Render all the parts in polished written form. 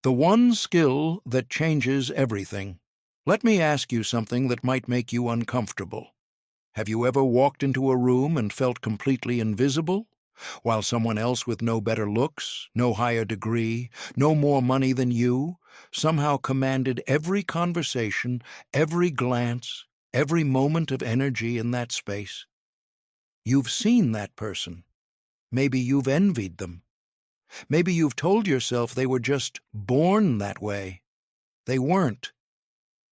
The one skill that changes everything. Let me ask you something that might make you uncomfortable. Have you ever walked into a room and felt completely invisible, while someone else with no better looks, no higher degree, no more money than you, somehow commanded every conversation, every glance, every moment of energy in that space? You've seen that person. Maybe you've envied them. Maybe you've told yourself they were just born that way. They weren't.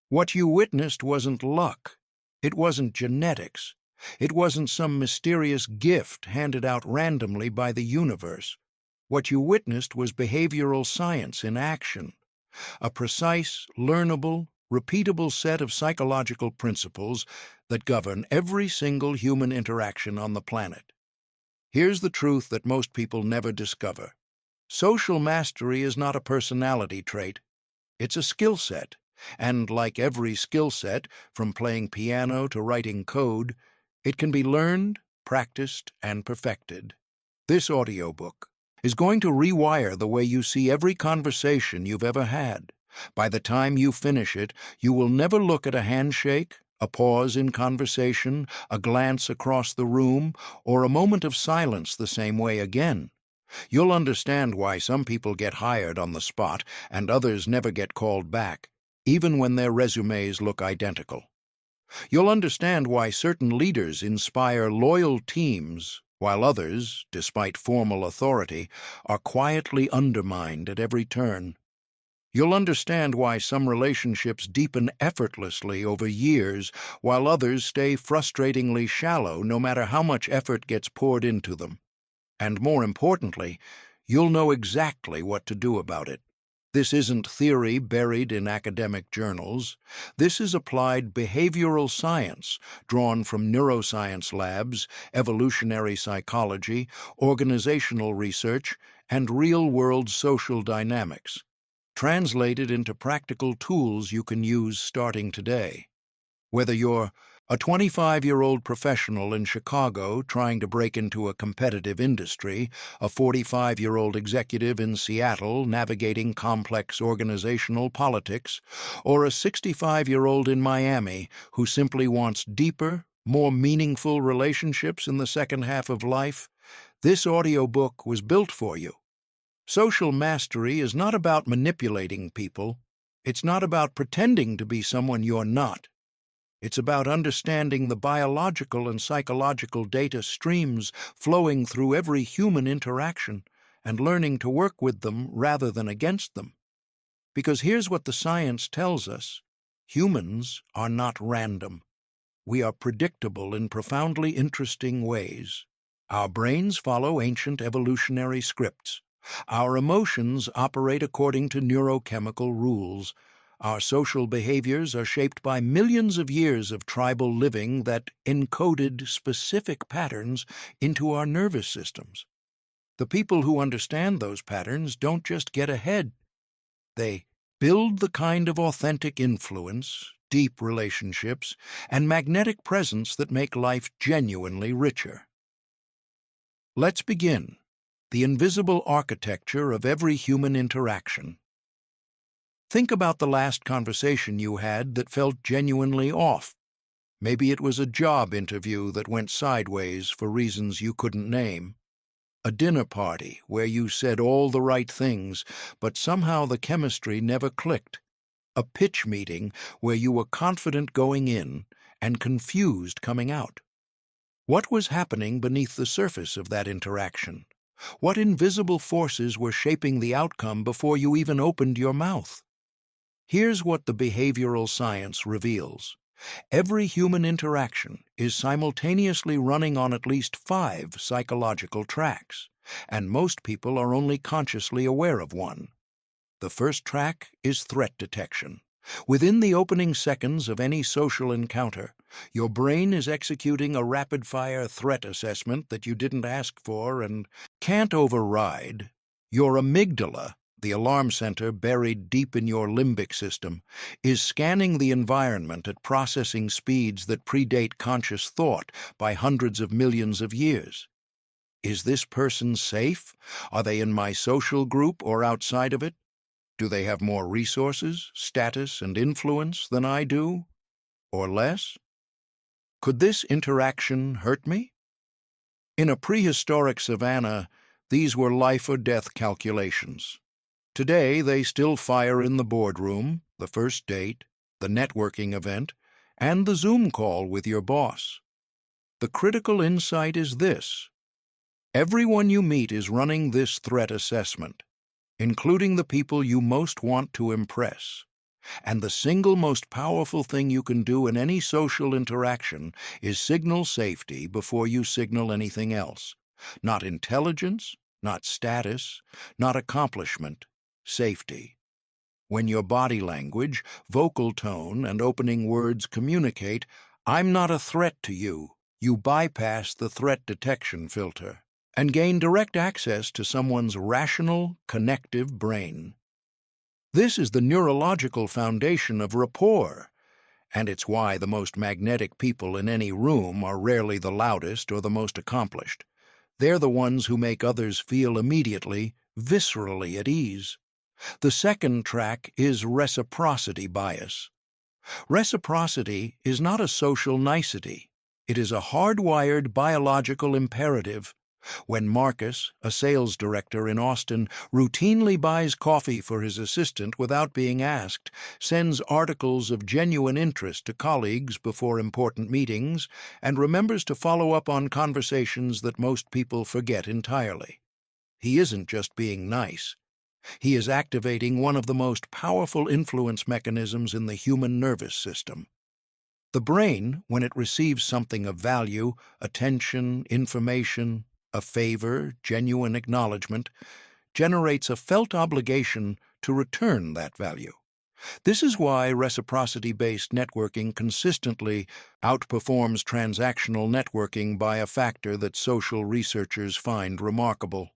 What you witnessed wasn't luck. It wasn't genetics. It wasn't some mysterious gift handed out randomly by the universe. What you witnessed was behavioral science in action, a precise, learnable, repeatable set of psychological principles that govern every single human interaction on the planet. Here's the truth that most people never discover. Social mastery is not a personality trait. It's a skill set. And like every skill set, from playing piano to writing code, it can be learned, practiced, and perfected. This audiobook is going to rewire the way you see every conversation you've ever had. By the time you finish it, you will never look at a handshake, a pause in conversation, a glance across the room, or a moment of silence the same way again. You'll understand why some people get hired on the spot and others never get called back, even when their resumes look identical. You'll understand why certain leaders inspire loyal teams, while others, despite formal authority, are quietly undermined at every turn. You'll understand why some relationships deepen effortlessly over years, while others stay frustratingly shallow no matter how much effort gets poured into them. And more importantly, you'll know exactly what to do about it. This isn't theory buried in academic journals. This is applied behavioral science drawn from neuroscience labs, evolutionary psychology, organizational research, and real-world social dynamics, translated into practical tools you can use starting today. Whether you're a 25-year-old professional in Chicago trying to break into a competitive industry, a 45-year-old executive in Seattle navigating complex organizational politics, or a 65-year-old in Miami who simply wants deeper, more meaningful relationships in the second half of life, this audiobook was built for you. Social mastery is not about manipulating people. It's not about pretending to be someone you're not. It's about understanding the biological and psychological data streams flowing through every human interaction and learning to work with them rather than against them. Because here's what the science tells us. Humans are not random. We are predictable in profoundly interesting ways. Our brains follow ancient evolutionary scripts. Our emotions operate according to neurochemical rules. Our social behaviors are shaped by millions of years of tribal living that encoded specific patterns into our nervous systems. The people who understand those patterns don't just get ahead. They build the kind of authentic influence, deep relationships, and magnetic presence that make life genuinely richer. Let's begin. The invisible architecture of every human interaction. Think about the last conversation you had that felt genuinely off. Maybe it was a job interview that went sideways for reasons you couldn't name. A dinner party where you said all the right things, but somehow the chemistry never clicked. A pitch meeting where you were confident going in and confused coming out. What was happening beneath the surface of that interaction? What invisible forces were shaping the outcome before you even opened your mouth? Here's what the behavioral science reveals. Every human interaction is simultaneously running on at least 5 psychological tracks, and most people are only consciously aware of one. The first track is threat detection. Within the opening seconds of any social encounter, your brain is executing a rapid-fire threat assessment that you didn't ask for and can't override. Your amygdala, the alarm center buried deep in your limbic system, is scanning the environment at processing speeds that predate conscious thought by hundreds of millions of years. Is this person safe? Are they in my social group or outside of it? Do they have more resources, status, and influence than I do? Or less? Could this interaction hurt me? In a prehistoric savanna, these were life-or-death calculations. Today, they still fire in the boardroom, the first date, the networking event, and the Zoom call with your boss. The critical insight is this: everyone you meet is running this threat assessment, including the people you most want to impress. And the single most powerful thing you can do in any social interaction is signal safety before you signal anything else. Not intelligence, not status, not accomplishment, safety. When your body language, vocal tone, and opening words communicate, "I'm not a threat to you," you bypass the threat detection filter and gain direct access to someone's rational, connective brain. This is the neurological foundation of rapport, and it's why the most magnetic people in any room are rarely the loudest or the most accomplished. They're the ones who make others feel immediately, viscerally at ease. The second track is reciprocity bias. Reciprocity is not a social nicety. It is a hardwired biological imperative. When Marcus, a sales director in Austin, routinely buys coffee for his assistant without being asked, sends articles of genuine interest to colleagues before important meetings, and remembers to follow up on conversations that most people forget entirely, he isn't just being nice. He is activating one of the most powerful influence mechanisms in the human nervous system. The brain, when it receives something of value, attention, information, a favor, genuine acknowledgement, generates a felt obligation to return that value. This is why reciprocity-based networking consistently outperforms transactional networking by a factor that social researchers find remarkable.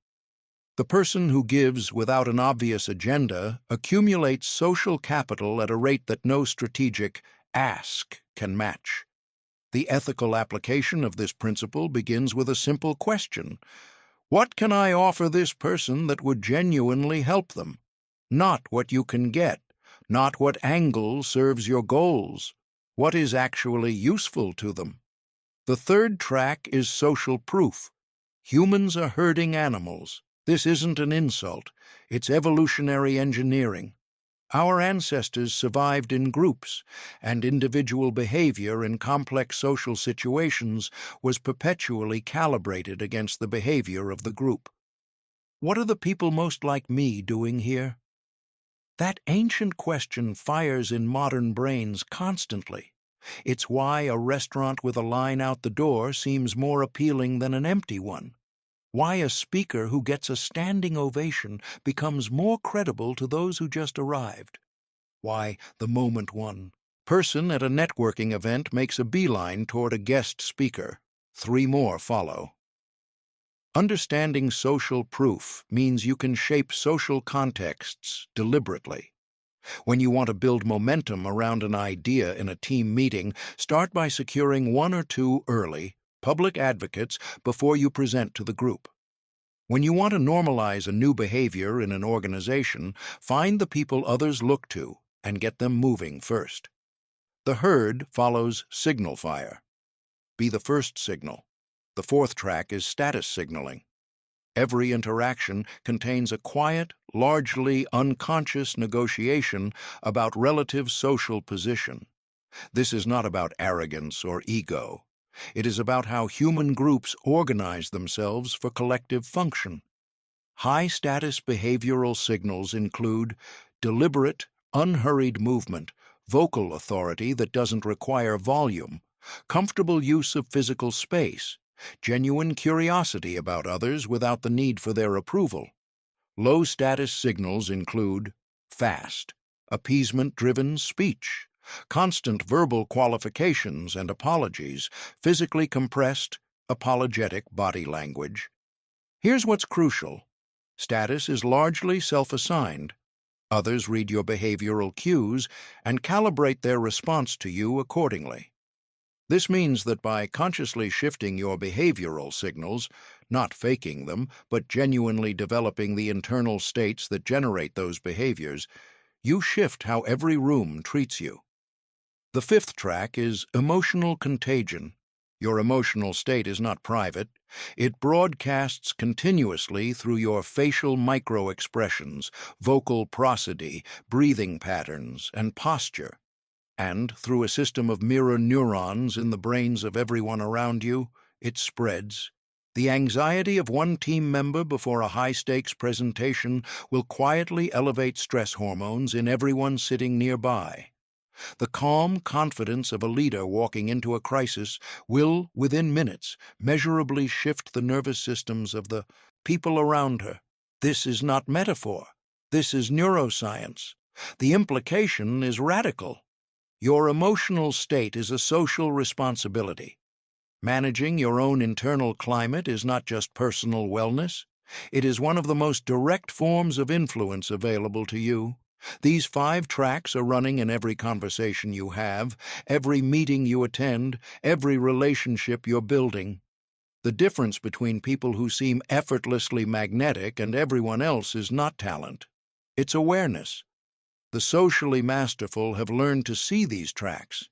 The person who gives without an obvious agenda accumulates social capital at a rate that no strategic ask can match. The ethical application of this principle begins with a simple question: what can I offer this person that would genuinely help them? Not what you can get, not what angle serves your goals. What is actually useful to them? The third track is social proof. Humans are herding animals. This isn't an insult. It's evolutionary engineering. Our ancestors survived in groups, and individual behavior in complex social situations was perpetually calibrated against the behavior of the group. What are the people most like me doing here? That ancient question fires in modern brains constantly. It's why a restaurant with a line out the door seems more appealing than an empty one. Why a speaker who gets a standing ovation becomes more credible to those who just arrived. Why the moment one person at a networking event makes a beeline toward a guest speaker. 3 more follow. Understanding social proof means you can shape social contexts deliberately. When you want to build momentum around an idea in a team meeting, start by securing 1 or 2 early, public advocates before you present to the group. When you want to normalize a new behavior in an organization, find the people others look to and get them moving first. The herd follows signal fire. Be the first signal. The 4th track is status signaling. Every interaction contains a quiet, largely unconscious negotiation about relative social position. This is not about arrogance or ego. It is about how human groups organize themselves for collective function. High-status behavioral signals include deliberate, unhurried movement, vocal authority that doesn't require volume, comfortable use of physical space, genuine curiosity about others without the need for their approval. Low-status signals include fast, appeasement-driven speech, constant verbal qualifications and apologies, physically compressed, apologetic body language. Here's what's crucial. Status is largely self-assigned. Others read your behavioral cues and calibrate their response to you accordingly. This means that by consciously shifting your behavioral signals, not faking them, but genuinely developing the internal states that generate those behaviors, you shift how every room treats you. The fifth track is emotional contagion. Your emotional state is not private. It broadcasts continuously through your facial microexpressions, vocal prosody, breathing patterns, and posture. And through a system of mirror neurons in the brains of everyone around you, it spreads. The anxiety of one team member before a high-stakes presentation will quietly elevate stress hormones in everyone sitting nearby. The calm confidence of a leader walking into a crisis will, within minutes, measurably shift the nervous systems of the people around her. This is not metaphor. This is neuroscience. The implication is radical. Your emotional state is a social responsibility. Managing your own internal climate is not just personal wellness. It is one of the most direct forms of influence available to you. These 5 tracks are running in every conversation you have, every meeting you attend, every relationship you're building. The difference between people who seem effortlessly magnetic and everyone else is not talent. It's awareness. The socially masterful have learned to see these tracks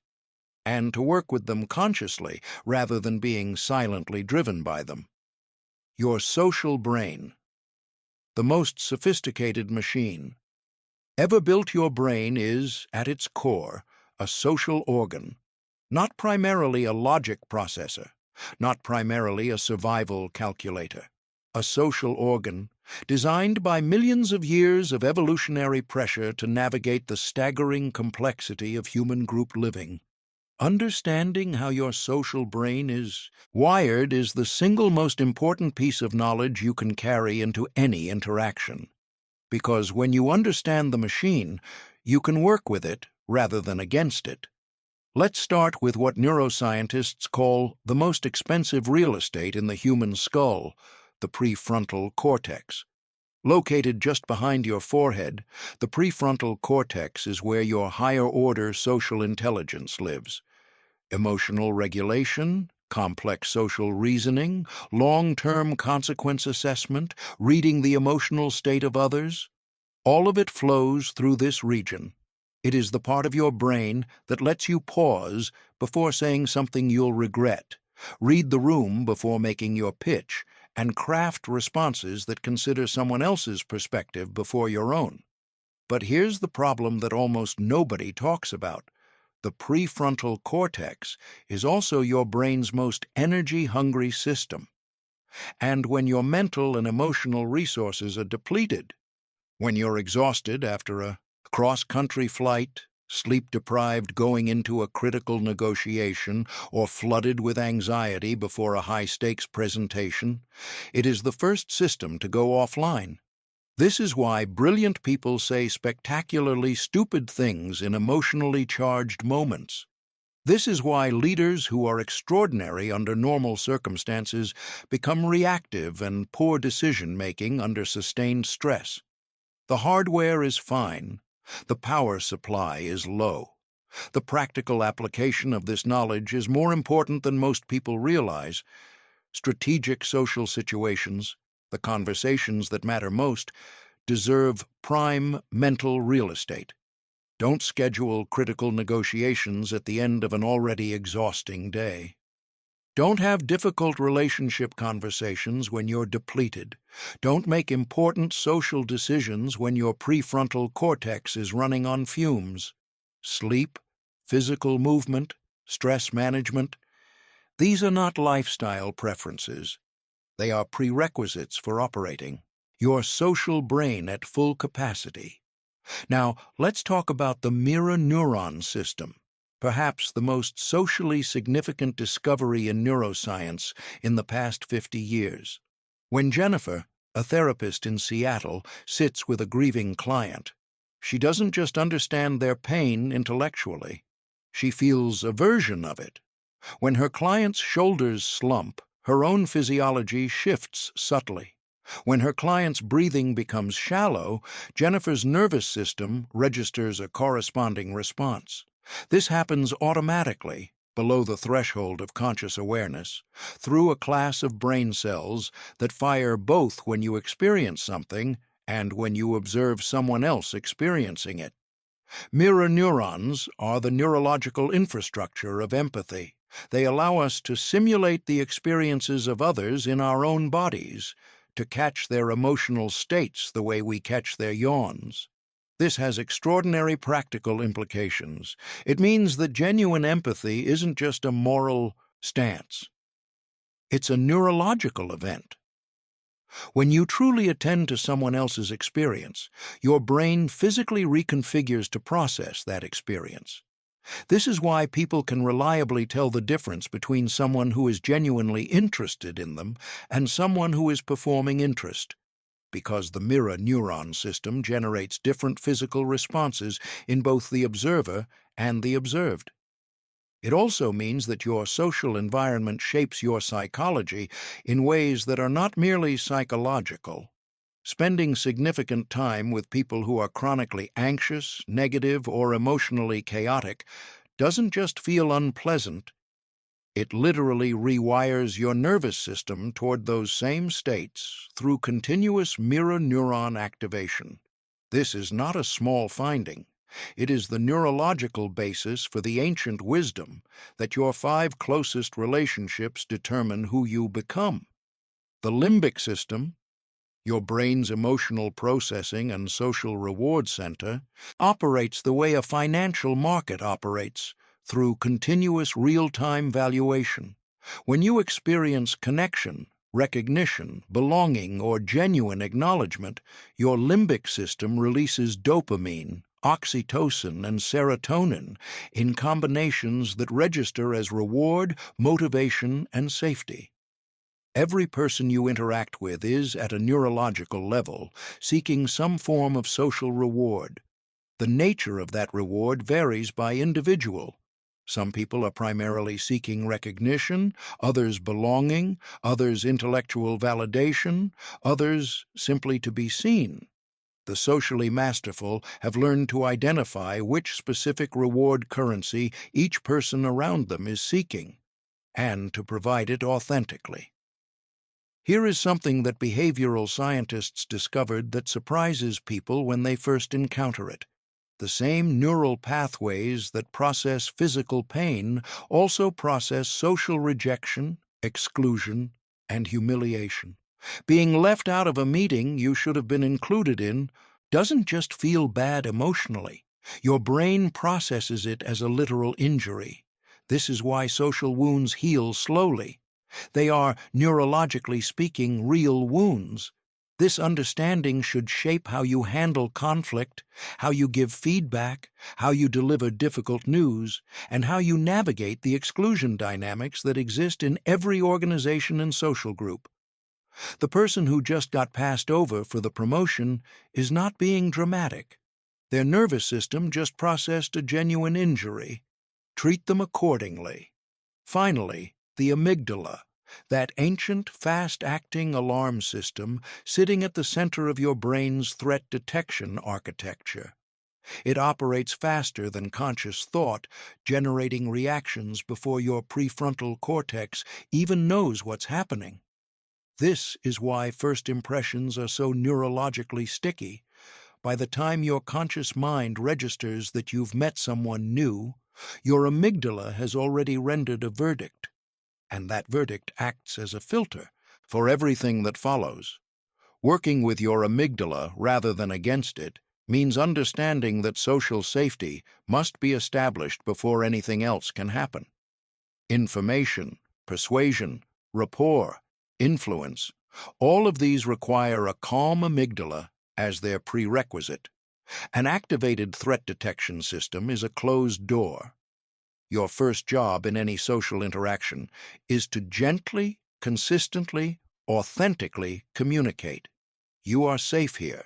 and to work with them consciously rather than being silently driven by them. Your social brain, the most sophisticated machine ever built. Your brain is, at its core, a social organ, not primarily a logic processor, not primarily a survival calculator. A social organ designed by millions of years of evolutionary pressure to navigate the staggering complexity of human group living. Understanding how your social brain is wired is the single most important piece of knowledge you can carry into any interaction. Because when you understand the machine, you can work with it rather than against it. Let's start with what neuroscientists call the most expensive real estate in the human skull, the prefrontal cortex. Located just behind your forehead, the prefrontal cortex is where your higher-order social intelligence lives. Emotional regulation, complex social reasoning, long-term consequence assessment, reading the emotional state of others, all of it flows through this region. It is the part of your brain that lets you pause before saying something you'll regret, read the room before making your pitch, and craft responses that consider someone else's perspective before your own. But here's the problem that almost nobody talks about. The prefrontal cortex is also your brain's most energy-hungry system. And when your mental and emotional resources are depleted, when you're exhausted after a cross-country flight, sleep-deprived going into a critical negotiation, or flooded with anxiety before a high-stakes presentation, it is the first system to go offline. This is why brilliant people say spectacularly stupid things in emotionally charged moments. This is why leaders who are extraordinary under normal circumstances become reactive and poor decision-making under sustained stress. The hardware is fine. The power supply is low. The practical application of this knowledge is more important than most people realize. Strategic social situations, the conversations that matter most, deserve prime mental real estate. Don't schedule critical negotiations at the end of an already exhausting day. Don't have difficult relationship conversations when you're depleted. Don't make important social decisions when your prefrontal cortex is running on fumes. Sleep, physical movement, stress management, these are not lifestyle preferences. They are prerequisites for operating your social brain at full capacity. Now, let's talk about the mirror neuron system, perhaps the most socially significant discovery in neuroscience in the past 50 years. When Jennifer, a therapist in Seattle, sits with a grieving client, she doesn't just understand their pain intellectually. She feels a version of it. When her client's shoulders slump, her own physiology shifts subtly. When her client's breathing becomes shallow, Jennifer's nervous system registers a corresponding response. This happens automatically, below the threshold of conscious awareness, through a class of brain cells that fire both when you experience something and when you observe someone else experiencing it. Mirror neurons are the neurological infrastructure of empathy. They allow us to simulate the experiences of others in our own bodies, to catch their emotional states the way we catch their yawns. This has extraordinary practical implications. It means that genuine empathy isn't just a moral stance. It's a neurological event. When you truly attend to someone else's experience, your brain physically reconfigures to process that experience. This is why people can reliably tell the difference between someone who is genuinely interested in them and someone who is performing interest, because the mirror neuron system generates different physical responses in both the observer and the observed. It also means that your social environment shapes your psychology in ways that are not merely psychological. Spending significant time with people who are chronically anxious, negative, or emotionally chaotic doesn't just feel unpleasant, it literally rewires your nervous system toward those same states through continuous mirror neuron activation. This is not a small finding. It is the neurological basis for the ancient wisdom that your 5 closest relationships determine who you become. The limbic system, your brain's emotional processing and social reward center, operates the way a financial market operates, through continuous real-time valuation. When you experience connection, recognition, belonging, or genuine acknowledgement, your limbic system releases dopamine, oxytocin, and serotonin in combinations that register as reward, motivation, and safety. Every person you interact with is, at a neurological level, seeking some form of social reward. The nature of that reward varies by individual. Some people are primarily seeking recognition, others belonging, others intellectual validation, others simply to be seen. The socially masterful have learned to identify which specific reward currency each person around them is seeking, and to provide it authentically. Here is something that behavioral scientists discovered that surprises people when they first encounter it. The same neural pathways that process physical pain also process social rejection, exclusion, and humiliation. Being left out of a meeting you should have been included in doesn't just feel bad emotionally. Your brain processes it as a literal injury. This is why social wounds heal slowly. They are, neurologically speaking, real wounds. This understanding should shape how you handle conflict, how you give feedback, how you deliver difficult news, and how you navigate the exclusion dynamics that exist in every organization and social group. The person who just got passed over for the promotion is not being dramatic. Their nervous system just processed a genuine injury. Treat them accordingly. Finally, the amygdala, that ancient, fast-acting alarm system sitting at the center of your brain's threat detection architecture. It operates faster than conscious thought, generating reactions before your prefrontal cortex even knows what's happening. This is why first impressions are so neurologically sticky. By the time your conscious mind registers that you've met someone new, your amygdala has already rendered a verdict, and that verdict acts as a filter for everything that follows. Working with your amygdala rather than against it means understanding that social safety must be established before anything else can happen. Information, persuasion, rapport, influence, all of these require a calm amygdala as their prerequisite. An activated threat detection system is a closed door. Your first job in any social interaction is to gently, consistently, authentically communicate. You are safe here.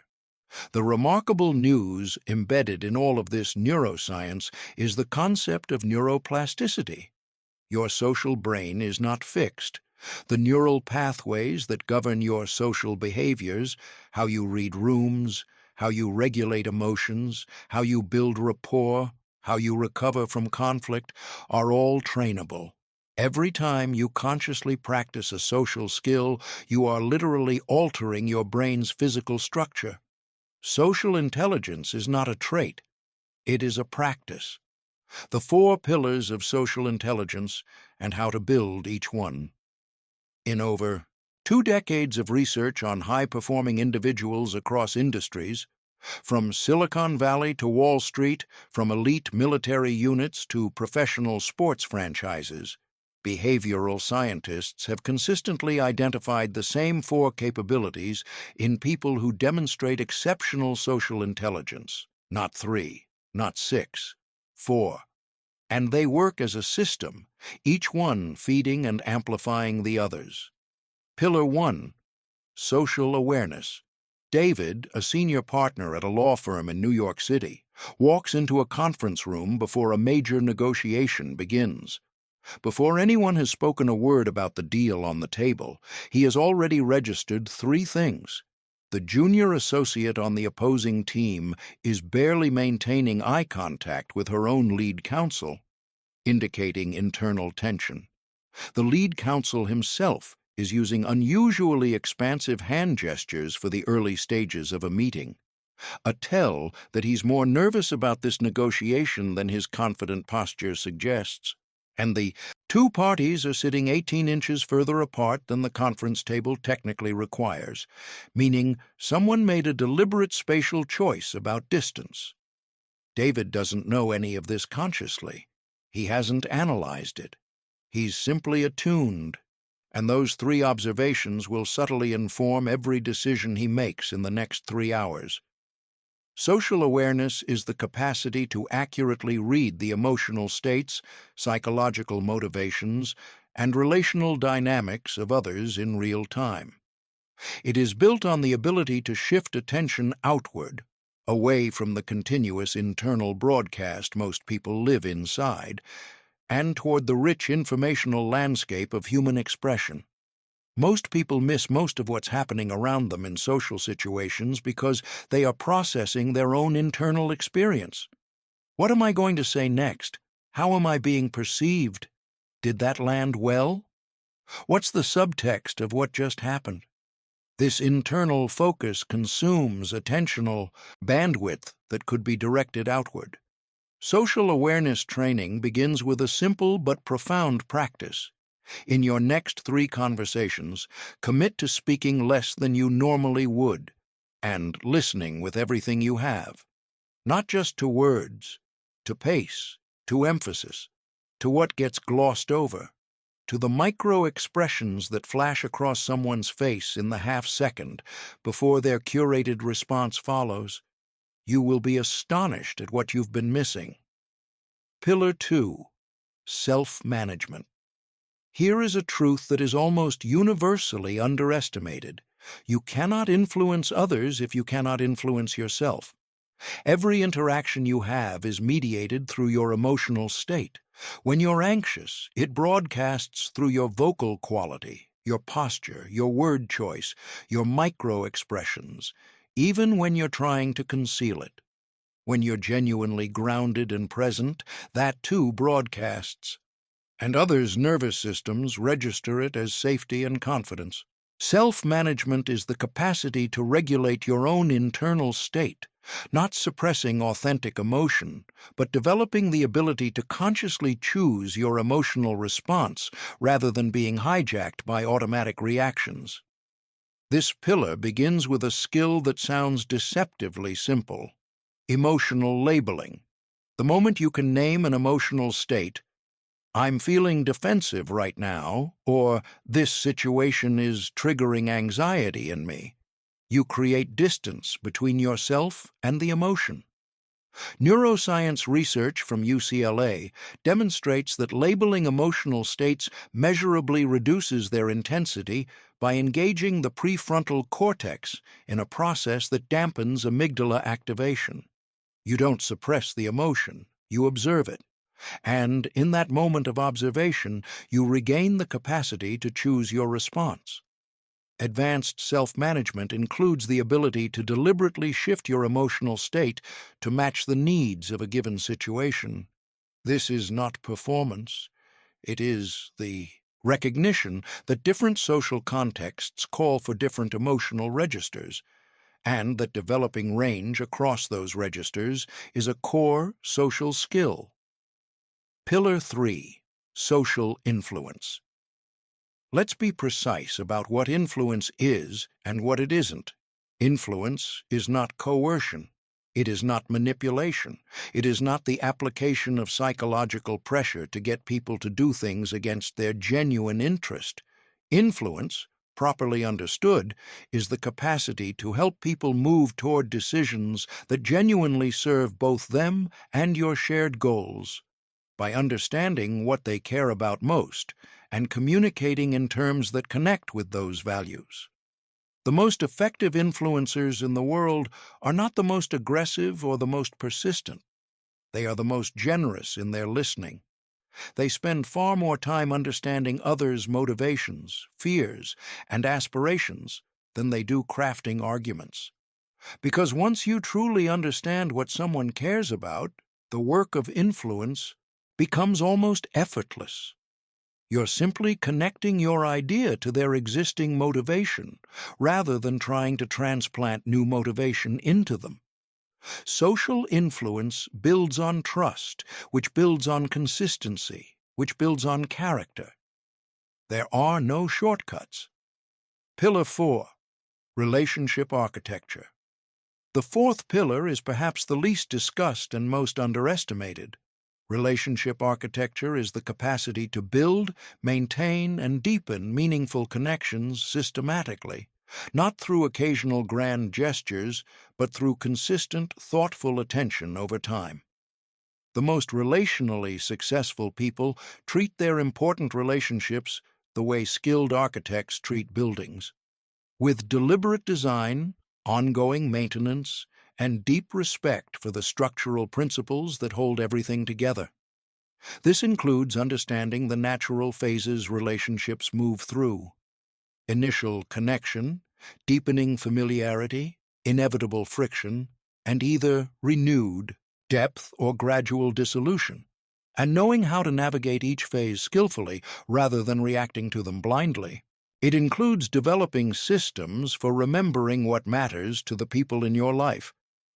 The remarkable news embedded in all of this neuroscience is the concept of neuroplasticity. Your social brain is not fixed. The neural pathways that govern your social behaviors, how you read rooms, how you regulate emotions, how you build rapport, how you recover from conflict, are all trainable. Every time you consciously practice a social skill, you are literally altering your brain's physical structure. Social intelligence is not a trait, it is a practice. The 4 pillars of social intelligence and how to build each one. In over 2 decades of research on high-performing individuals across industries, from Silicon Valley to Wall Street, from elite military units to professional sports franchises, behavioral scientists have consistently identified the same 4 capabilities in people who demonstrate exceptional social intelligence. Not 3, not 6, 4. And they work as a system, each one feeding and amplifying the others. Pillar 1. Social awareness. David, a senior partner at a law firm in New York City, walks into a conference room before a major negotiation begins. Before anyone has spoken a word about the deal on the table, he has already registered 3 things. The junior associate on the opposing team is barely maintaining eye contact with her own lead counsel, indicating internal tension. The lead counsel himself is using unusually expansive hand gestures for the early stages of a meeting, a tell that he's more nervous about this negotiation than his confident posture suggests. And the 2 parties are sitting 18 inches further apart than the conference table technically requires, meaning someone made a deliberate spatial choice about distance. David doesn't know any of this consciously. He hasn't analyzed it. He's simply attuned, and those 3 observations will subtly inform every decision he makes in the next 3 hours. Social awareness is the capacity to accurately read the emotional states, psychological motivations, and relational dynamics of others in real time. It is built on the ability to shift attention outward, away from the continuous internal broadcast most people live inside, and toward the rich informational landscape of human expression. Most people miss most of what's happening around them in social situations because they are processing their own internal experience. What am I going to say next? How am I being perceived? Did that land well? What's the subtext of what just happened? This internal focus consumes attentional bandwidth that could be directed outward. Social awareness training begins with a simple but profound practice. In your next 3 conversations, commit to speaking less than you normally would, and listening with everything you have. Not just to words, to pace, to emphasis, to what gets glossed over, to the microexpressions that flash across someone's face in the half-second before their curated response follows. You will be astonished at what you've been missing. Pillar 2. Self-management. Here is a truth that is almost universally underestimated. You cannot influence others if you cannot influence yourself. Every interaction you have is mediated through your emotional state. When you're anxious, it broadcasts through your vocal quality, your posture, your word choice, your micro-expressions, even when you're trying to conceal it. When you're genuinely grounded and present, that too broadcasts, and others' nervous systems register it as safety and confidence. Self-management is the capacity to regulate your own internal state, not suppressing authentic emotion, but developing the ability to consciously choose your emotional response rather than being hijacked by automatic reactions. This pillar begins with a skill that sounds deceptively simple: emotional labeling. The moment you can name an emotional state, "I'm feeling defensive right now," or "this situation is triggering anxiety in me," you create distance between yourself and the emotion. Neuroscience research from UCLA demonstrates that labeling emotional states measurably reduces their intensity by engaging the prefrontal cortex in a process that dampens amygdala activation. You don't suppress the emotion, you observe it. And in that moment of observation, you regain the capacity to choose your response. Advanced self-management includes the ability to deliberately shift your emotional state to match the needs of a given situation. This is not performance. It is the recognition that different social contexts call for different emotional registers, and that developing range across those registers is a core social skill. Pillar 3. Social influence. Let's be precise about what influence is and what it isn't. Influence is not coercion. It is not manipulation. It is not the application of psychological pressure to get people to do things against their genuine interest. Influence, properly understood, is the capacity to help people move toward decisions that genuinely serve both them and your shared goals. By understanding what they care about most and communicating in terms that connect with those values. The most effective influencers in the world are not the most aggressive or the most persistent. They are the most generous in their listening. They spend far more time understanding others' motivations, fears, and aspirations than they do crafting arguments. Because once you truly understand what someone cares about, the work of influence becomes almost effortless. You're simply connecting your idea to their existing motivation, rather than trying to transplant new motivation into them. Social influence builds on trust, which builds on consistency, which builds on character. There are no shortcuts. Pillar 4. Relationship architecture. The fourth pillar is perhaps the least discussed and most underestimated. Relationship architecture is the capacity to build, maintain, and deepen meaningful connections systematically, not through occasional grand gestures, but through consistent, thoughtful attention over time. The most relationally successful people treat their important relationships the way skilled architects treat buildings, with deliberate design, ongoing maintenance, and deep respect for the structural principles that hold everything together. This includes understanding the natural phases relationships move through: initial connection, deepening familiarity, inevitable friction, and either renewed depth or gradual dissolution, and knowing how to navigate each phase skillfully rather than reacting to them blindly. It includes developing systems for remembering what matters to the people in your life: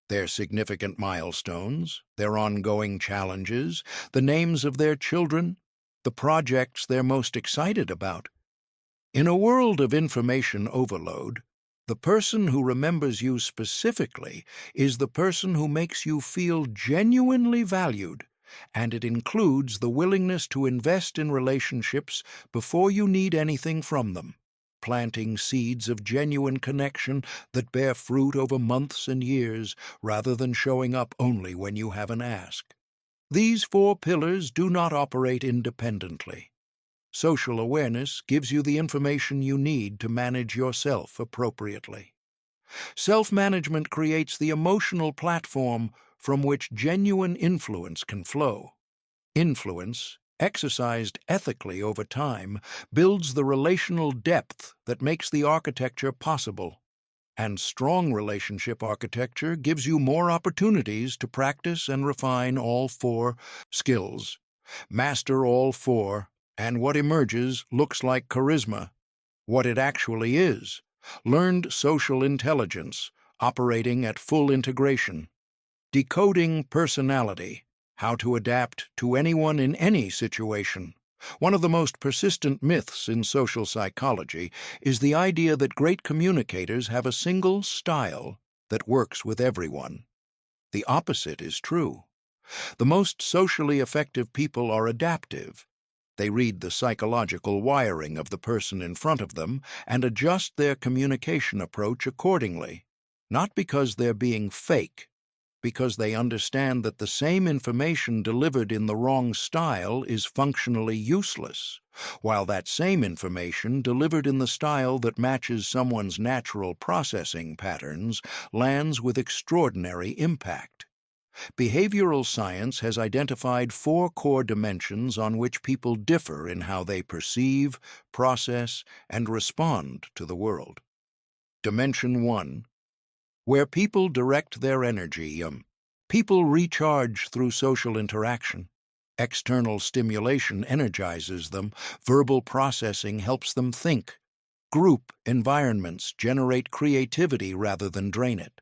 their significant milestones, their ongoing challenges, the names of their children, the projects they're most excited about. In a world of information overload, the person who remembers you specifically is the person who makes you feel genuinely valued, and it includes the willingness to invest in relationships before you need anything from them, planting seeds of genuine connection that bear fruit over months and years, rather than showing up only when you have an ask. These 4 pillars do not operate independently. Social awareness gives you the information you need to manage yourself appropriately. Self-management creates the emotional platform from which genuine influence can flow. Influence, exercised ethically over time, builds the relational depth that makes the architecture possible. And strong relationship architecture gives you more opportunities to practice and refine all 4 skills. Master all 4, and what emerges looks like charisma. What it actually is: learned social intelligence, operating at full integration. Decoding personality, how to adapt to anyone in any situation. One of the most persistent myths in social psychology is the idea that great communicators have a single style that works with everyone. The opposite is true. The most socially effective people are adaptive. They read the psychological wiring of the person in front of them and adjust their communication approach accordingly, not because they're being fake, because they understand that the same information delivered in the wrong style is functionally useless, while that same information delivered in the style that matches someone's natural processing patterns lands with extraordinary impact. Behavioral science has identified 4 core dimensions on which people differ in how they perceive, process, and respond to the world. Dimension 1, where people direct their energy. People recharge through social interaction. External stimulation energizes them. Verbal processing helps them think. Group environments generate creativity rather than drain it.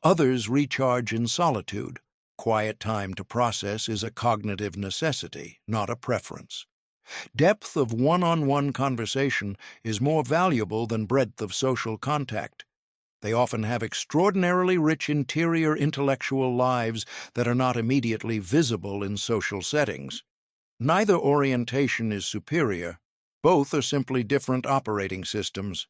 Others recharge in solitude. Quiet time to process is a cognitive necessity, not a preference. Depth of one-on-one conversation is more valuable than breadth of social contact. They often have extraordinarily rich interior intellectual lives that are not immediately visible in social settings. Neither orientation is superior. Both are simply different operating systems.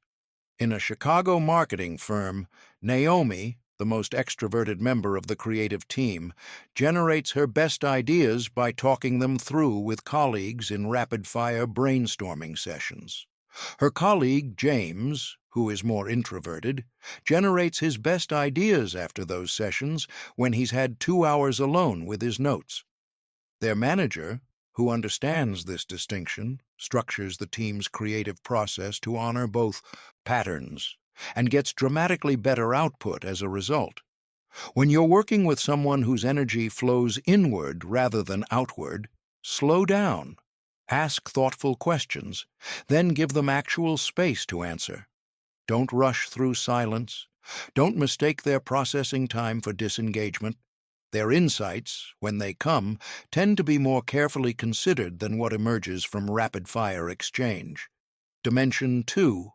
In a Chicago marketing firm, Naomi, the most extroverted member of the creative team, generates her best ideas by talking them through with colleagues in rapid-fire brainstorming sessions. Her colleague, James, who is more introverted, generates his best ideas after those sessions when he's had 2 hours alone with his notes. Their manager, who understands this distinction, structures the team's creative process to honor both patterns and gets dramatically better output as a result. When you're working with someone whose energy flows inward rather than outward, slow down, ask thoughtful questions, then give them actual space to answer. Don't rush through silence. Don't mistake their processing time for disengagement. Their insights, when they come, tend to be more carefully considered than what emerges from rapid-fire exchange. Dimension 2.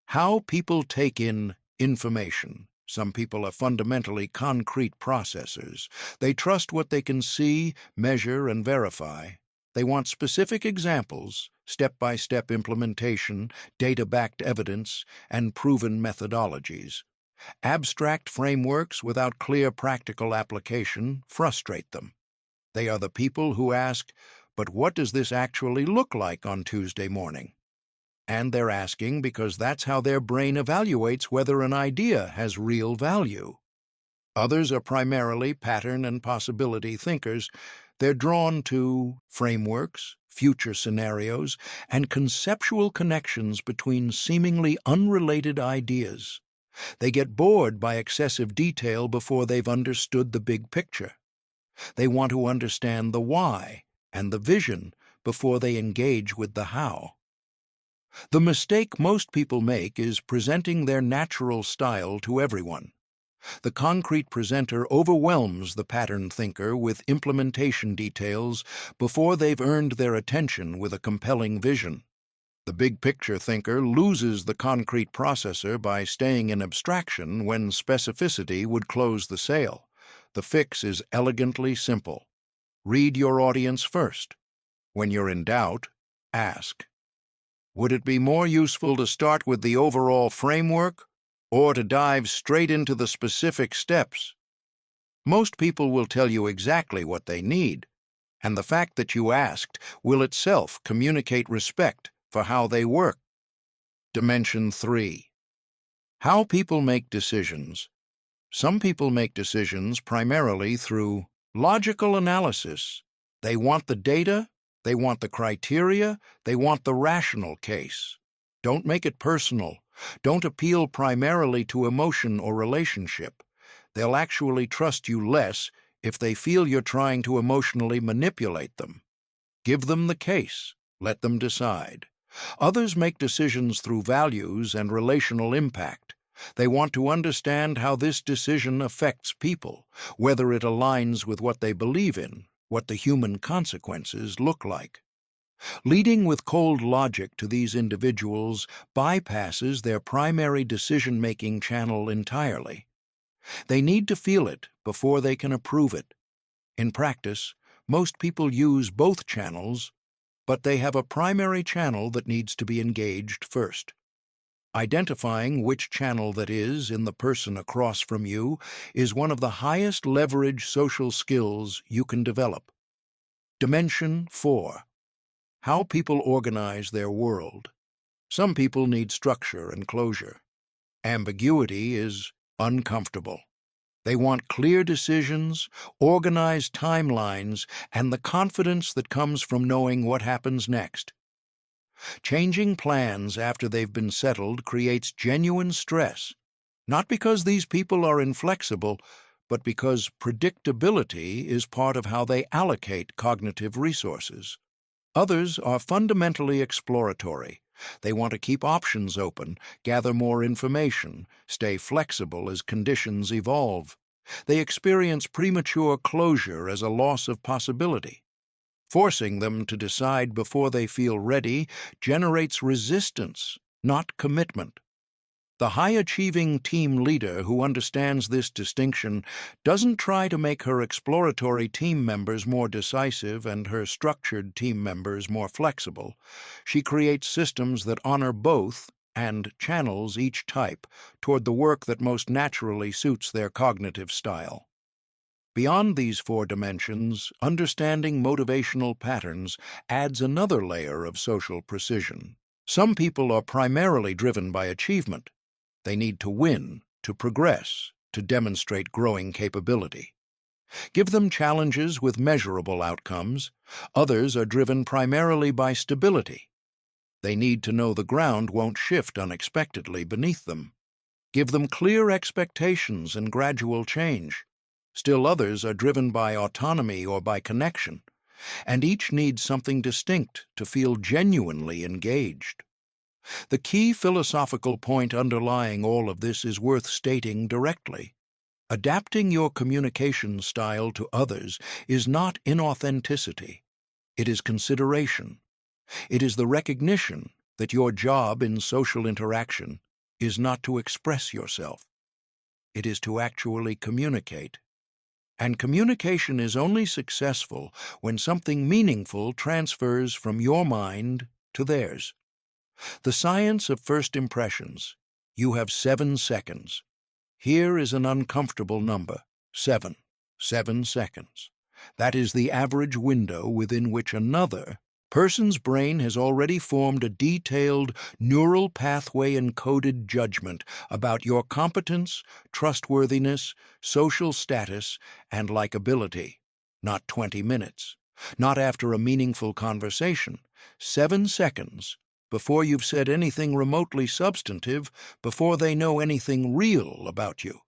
How people take in information. Some people are fundamentally concrete processors. They trust what they can see, measure, and verify. They want specific examples, step-by-step implementation, data-backed evidence, and proven methodologies. Abstract frameworks without clear practical application frustrate them. They are the people who ask, "But what does this actually look like on Tuesday morning?" And they're asking because that's how their brain evaluates whether an idea has real value. Others are primarily pattern and possibility thinkers. They're drawn to frameworks, future scenarios, and conceptual connections between seemingly unrelated ideas. They get bored by excessive detail before they've understood the big picture. They want to understand the why and the vision before they engage with the how. The mistake most people make is presenting their natural style to everyone. The concrete presenter overwhelms the pattern thinker with implementation details before they've earned their attention with a compelling vision. The big picture thinker loses the concrete processor by staying in abstraction when specificity would close the sale. The fix is elegantly simple. Read your audience first. When you're in doubt, ask, would it be more useful to start with the overall framework or to dive straight into the specific steps? Most people will tell you exactly what they need, and the fact that you asked will itself communicate respect for how they work. Dimension 3. How people make decisions. Some people make decisions primarily through logical analysis. They want the data, they want the criteria, they want the rational case. Don't make it personal. Don't appeal primarily to emotion or relationship. They'll actually trust you less if they feel you're trying to emotionally manipulate them. Give them the case. Let them decide. Others make decisions through values and relational impact. They want to understand how this decision affects people, whether it aligns with what they believe in, what the human consequences look like. Leading with cold logic to these individuals bypasses their primary decision-making channel entirely. They need to feel it before they can approve it. In practice, most people use both channels, but they have a primary channel that needs to be engaged first. Identifying which channel that is in the person across from you is one of the highest leverage social skills you can develop. Dimension 4. How people organize their world. Some people need structure and closure. Ambiguity is uncomfortable. They want clear decisions, organized timelines, and the confidence that comes from knowing what happens next. Changing plans after they've been settled creates genuine stress, not because these people are inflexible, but because predictability is part of how they allocate cognitive resources. Others are fundamentally exploratory. They want to keep options open, gather more information, stay flexible as conditions evolve. They experience premature closure as a loss of possibility. Forcing them to decide before they feel ready generates resistance, not commitment. The high-achieving team leader who understands this distinction doesn't try to make her exploratory team members more decisive and her structured team members more flexible. She creates systems that honor both and channels each type toward the work that most naturally suits their cognitive style. Beyond these four dimensions, understanding motivational patterns adds another layer of social precision. Some people are primarily driven by achievement. They need to win, to progress, to demonstrate growing capability. Give them challenges with measurable outcomes. Others are driven primarily by stability. They need to know the ground won't shift unexpectedly beneath them. Give them clear expectations and gradual change. Still others are driven by autonomy or by connection, and each needs something distinct to feel genuinely engaged. The key philosophical point underlying all of this is worth stating directly. Adapting your communication style to others is not inauthenticity. It is consideration. It is the recognition that your job in social interaction is not to express yourself. It is to actually communicate. And communication is only successful when something meaningful transfers from your mind to theirs. The science of first impressions. You have 7 seconds. Here is an uncomfortable number, 7. 7 seconds. That is the average window within which another person's brain has already formed a detailed neural pathway encoded judgment about your competence, trustworthiness, social status, and likability. Not 20 minutes. Not after a meaningful conversation. 7 seconds. Before you've said anything remotely substantive, before they know anything real about you.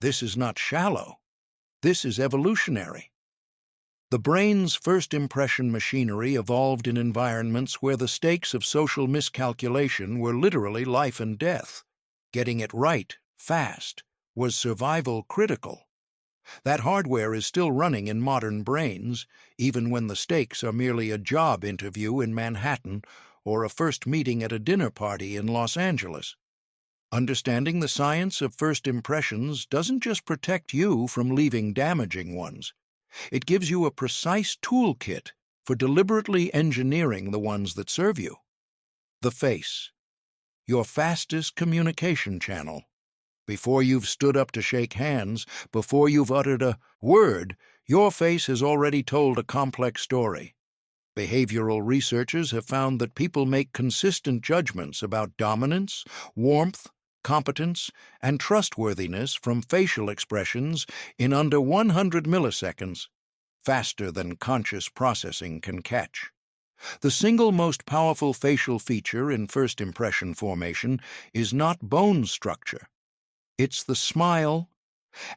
This is not shallow. This is evolutionary. The brain's first impression machinery evolved in environments where the stakes of social miscalculation were literally life and death. Getting it right, fast, was survival critical. That hardware is still running in modern brains, even when the stakes are merely a job interview in Manhattan or a first meeting at a dinner party in Los Angeles. Understanding the science of first impressions doesn't just protect you from leaving damaging ones. It gives you a precise toolkit for deliberately engineering the ones that serve you. The face, your fastest communication channel. Before you've stood up to shake hands, before you've uttered a word, your face has already told a complex story. Behavioral researchers have found that people make consistent judgments about dominance, warmth, competence, and trustworthiness from facial expressions in under 100 milliseconds, faster than conscious processing can catch. The single most powerful facial feature in first impression formation is not bone structure. It's the smile,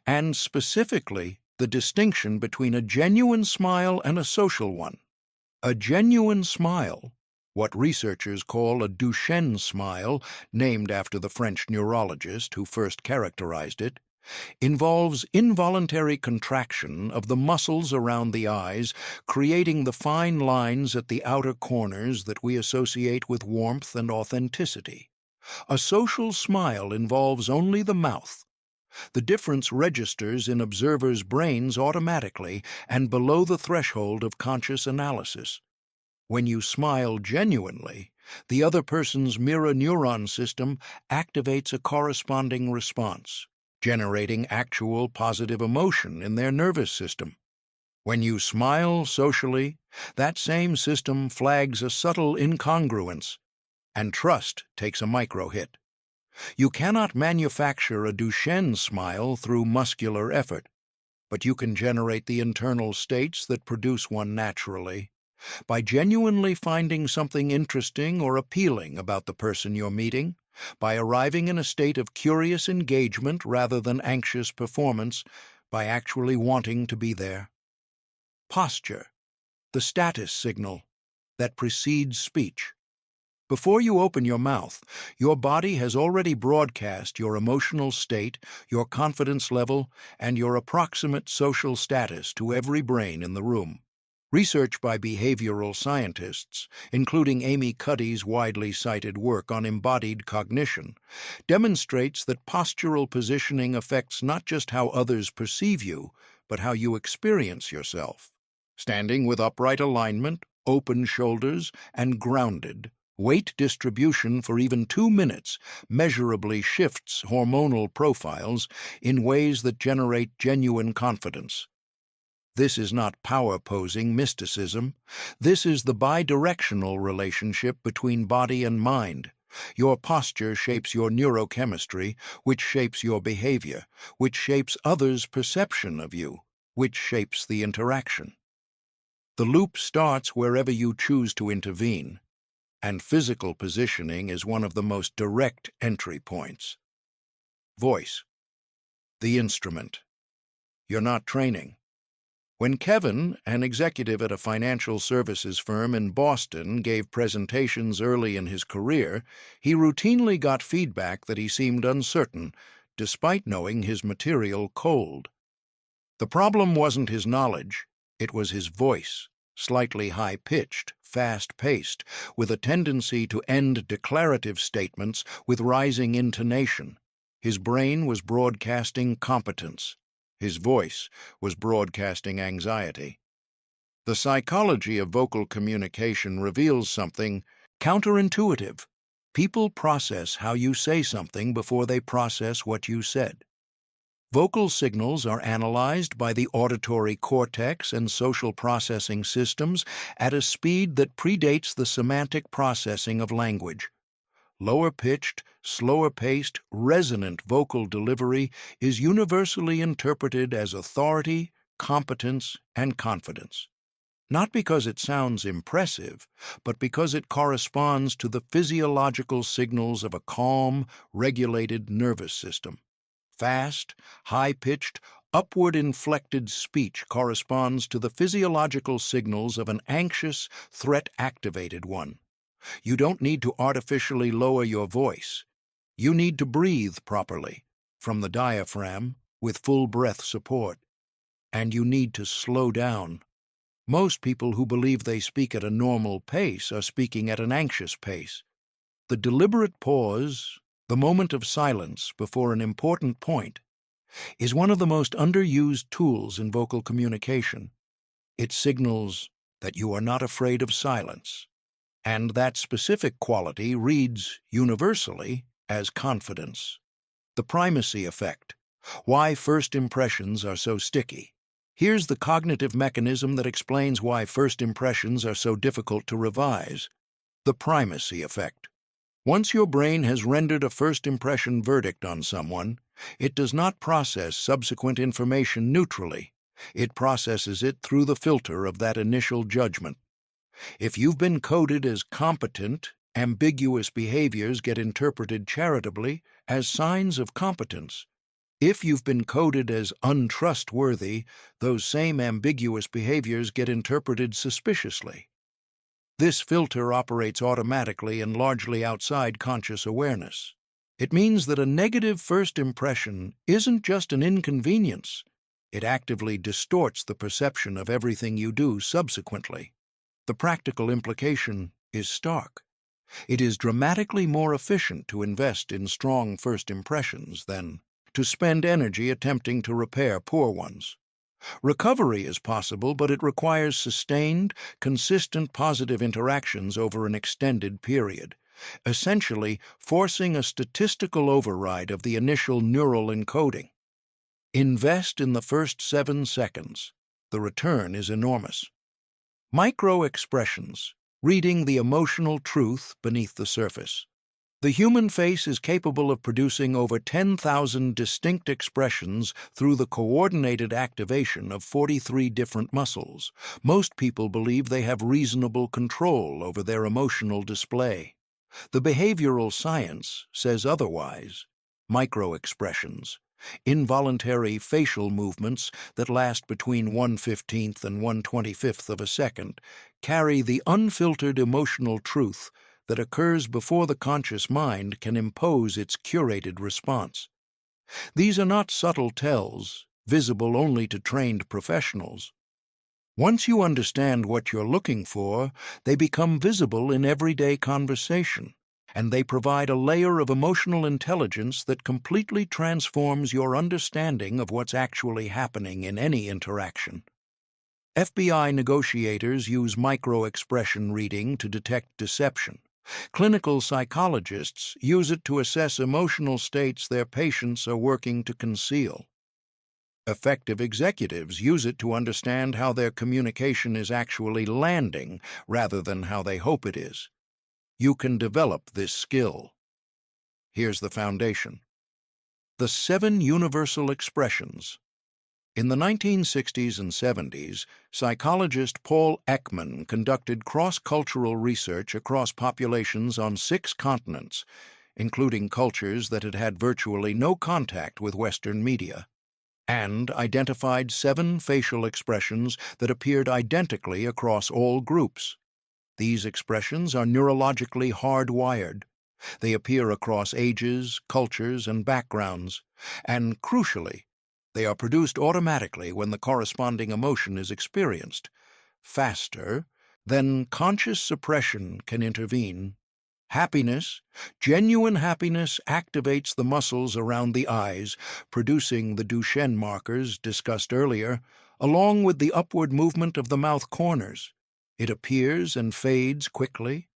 and specifically the distinction between a genuine smile and a social one. A genuine smile, what researchers call a Duchenne smile, named after the French neurologist who first characterized it, involves involuntary contraction of the muscles around the eyes, creating the fine lines at the outer corners that we associate with warmth and authenticity. A social smile involves only the mouth. The difference registers in observers' brains automatically and below the threshold of conscious analysis. When you smile genuinely, the other person's mirror neuron system activates a corresponding response, generating actual positive emotion in their nervous system. When you smile socially, that same system flags a subtle incongruence, and trust takes a micro hit. You cannot manufacture a Duchenne smile through muscular effort, but you can generate the internal states that produce one naturally by genuinely finding something interesting or appealing about the person you're meeting, by arriving in a state of curious engagement rather than anxious performance, by actually wanting to be there. Posture, the status signal that precedes speech. Before you open your mouth, your body has already broadcast your emotional state, your confidence level, and your approximate social status to every brain in the room. Research by behavioral scientists, including Amy Cuddy's widely cited work on embodied cognition, demonstrates that postural positioning affects not just how others perceive you, but how you experience yourself. Standing with upright alignment, open shoulders, and grounded, weight distribution for even 2 minutes measurably shifts hormonal profiles in ways that generate genuine confidence. This is not power-posing mysticism. This is the bidirectional relationship between body and mind. Your posture shapes your neurochemistry, which shapes your behavior, which shapes others' perception of you, which shapes the interaction. The loop starts wherever you choose to intervene, and physical positioning is one of the most direct entry points. Voice. The instrument. You're not training. When Kevin, an executive at a financial services firm in Boston, gave presentations early in his career, he routinely got feedback that he seemed uncertain, despite knowing his material cold. The problem wasn't his knowledge, it was his voice, slightly high-pitched, fast-paced, with a tendency to end declarative statements with rising intonation. His brain was broadcasting competence. His voice was broadcasting anxiety. The psychology of vocal communication reveals something counterintuitive. People process how you say something before they process what you said. Vocal signals are analyzed by the auditory cortex and social processing systems at a speed that predates the semantic processing of language. Lower-pitched, slower-paced, resonant vocal delivery is universally interpreted as authority, competence, and confidence. Not because it sounds impressive, but because it corresponds to the physiological signals of a calm, regulated nervous system. Fast, high-pitched, upward-inflected speech corresponds to the physiological signals of an anxious, threat-activated one. You don't need to artificially lower your voice. You need to breathe properly, from the diaphragm, with full breath support. And you need to slow down. Most people who believe they speak at a normal pace are speaking at an anxious pace. The deliberate pause, the moment of silence before an important point, is one of the most underused tools in vocal communication. It signals that you are not afraid of silence. And that specific quality reads, universally, as confidence. The primacy effect. Why first impressions are so sticky. Here's the cognitive mechanism that explains why first impressions are so difficult to revise. The primacy effect. Once your brain has rendered a first impression verdict on someone, it does not process subsequent information neutrally. It processes it through the filter of that initial judgment. If you've been coded as competent, ambiguous behaviors get interpreted charitably as signs of competence. If you've been coded as untrustworthy, those same ambiguous behaviors get interpreted suspiciously. This filter operates automatically and largely outside conscious awareness. It means that a negative first impression isn't just an inconvenience. It actively distorts the perception of everything you do subsequently. The practical implication is stark. It is dramatically more efficient to invest in strong first impressions than to spend energy attempting to repair poor ones. Recovery is possible, but it requires sustained, consistent positive interactions over an extended period, essentially forcing a statistical override of the initial neural encoding. Invest in the first 7 seconds. The return is enormous. Microexpressions, reading the emotional truth beneath the surface. The human face is capable of producing over 10,000 distinct expressions through the coordinated activation of 43 different muscles. Most people believe they have reasonable control over their emotional display. The behavioral science says otherwise. Microexpressions, involuntary facial movements that last between 1/15th and 1/25th of a second, carry the unfiltered emotional truth that occurs before the conscious mind can impose its curated response. These are not subtle tells, visible only to trained professionals. Once you understand what you're looking for, they become visible in everyday conversation, and they provide a layer of emotional intelligence that completely transforms your understanding of what's actually happening in any interaction. FBI negotiators use micro-expression reading to detect deception. Clinical psychologists use it to assess emotional states their patients are working to conceal. Effective executives use it to understand how their communication is actually landing rather than how they hope it is. You can develop this skill. Here's the foundation. The 7 universal expressions. In the 1960s and 70s, psychologist Paul Ekman conducted cross-cultural research across populations on 6 continents, including cultures that had had virtually no contact with Western media, and identified 7 facial expressions that appeared identically across all groups. These expressions are neurologically hardwired. They appear across ages, cultures, and backgrounds, and, crucially, they are produced automatically when the corresponding emotion is experienced. Faster, then conscious suppression can intervene. Happiness, genuine happiness, activates the muscles around the eyes, producing the Duchenne markers discussed earlier, along with the upward movement of the mouth corners. It appears and fades quickly.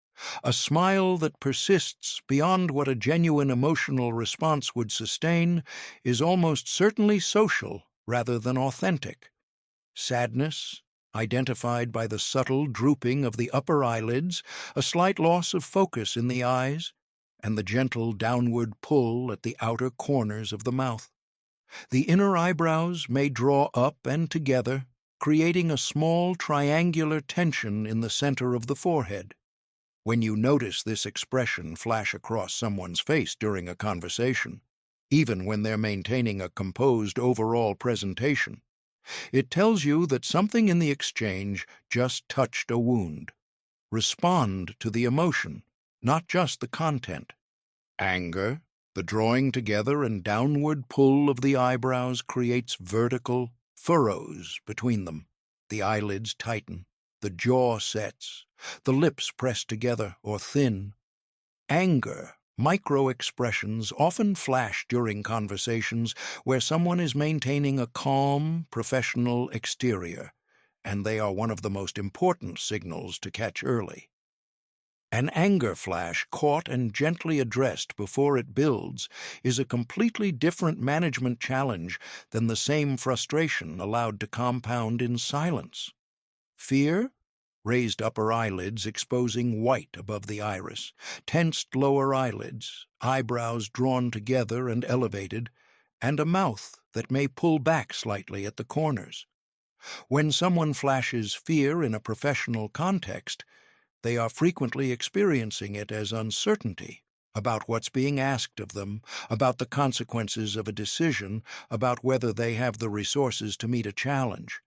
A smile that persists beyond what a genuine emotional response would sustain is almost certainly social rather than authentic. Sadness, identified by the subtle drooping of the upper eyelids, a slight loss of focus in the eyes, and the gentle downward pull at the outer corners of the mouth. The inner eyebrows may draw up and together, creating a small triangular tension in the center of the forehead. When you notice this expression flash across someone's face during a conversation, even when they're maintaining a composed overall presentation, it tells you that something in the exchange just touched a wound. Respond to the emotion, not just the content. Anger, the drawing together and downward pull of the eyebrows creates vertical furrows between them. The eyelids tighten, the jaw sets, the lips press together or thin. Anger, micro-expressions often flash during conversations where someone is maintaining a calm, professional exterior, and they are one of the most important signals to catch early. An anger flash caught and gently addressed before it builds is a completely different management challenge than the same frustration allowed to compound in silence. Fear? Raised upper eyelids exposing white above the iris, tensed lower eyelids, eyebrows drawn together and elevated, and a mouth that may pull back slightly at the corners. When someone flashes fear in a professional context, they are frequently experiencing it as uncertainty about what's being asked of them, about the consequences of a decision, about whether they have the resources to meet a challenge.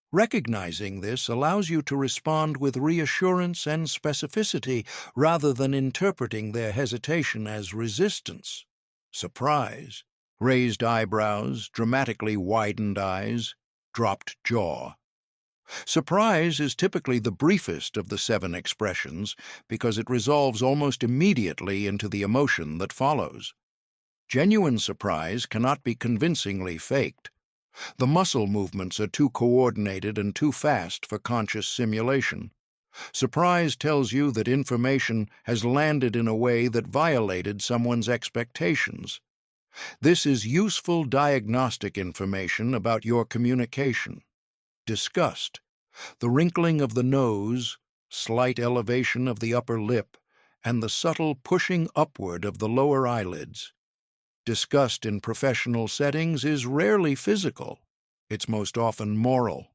Recognizing this allows you to respond with reassurance and specificity rather than interpreting their hesitation as resistance. Surprise, raised eyebrows, dramatically widened eyes, dropped jaw. Surprise is typically the briefest of the 7 expressions because it resolves almost immediately into the emotion that follows. Genuine surprise cannot be convincingly faked. The muscle movements are too coordinated and too fast for conscious simulation. Surprise tells you that information has landed in a way that violated someone's expectations. This is useful diagnostic information about your communication. Disgust, the wrinkling of the nose, slight elevation of the upper lip, and the subtle pushing upward of the lower eyelids. Disgust in professional settings is rarely physical. It's most often moral.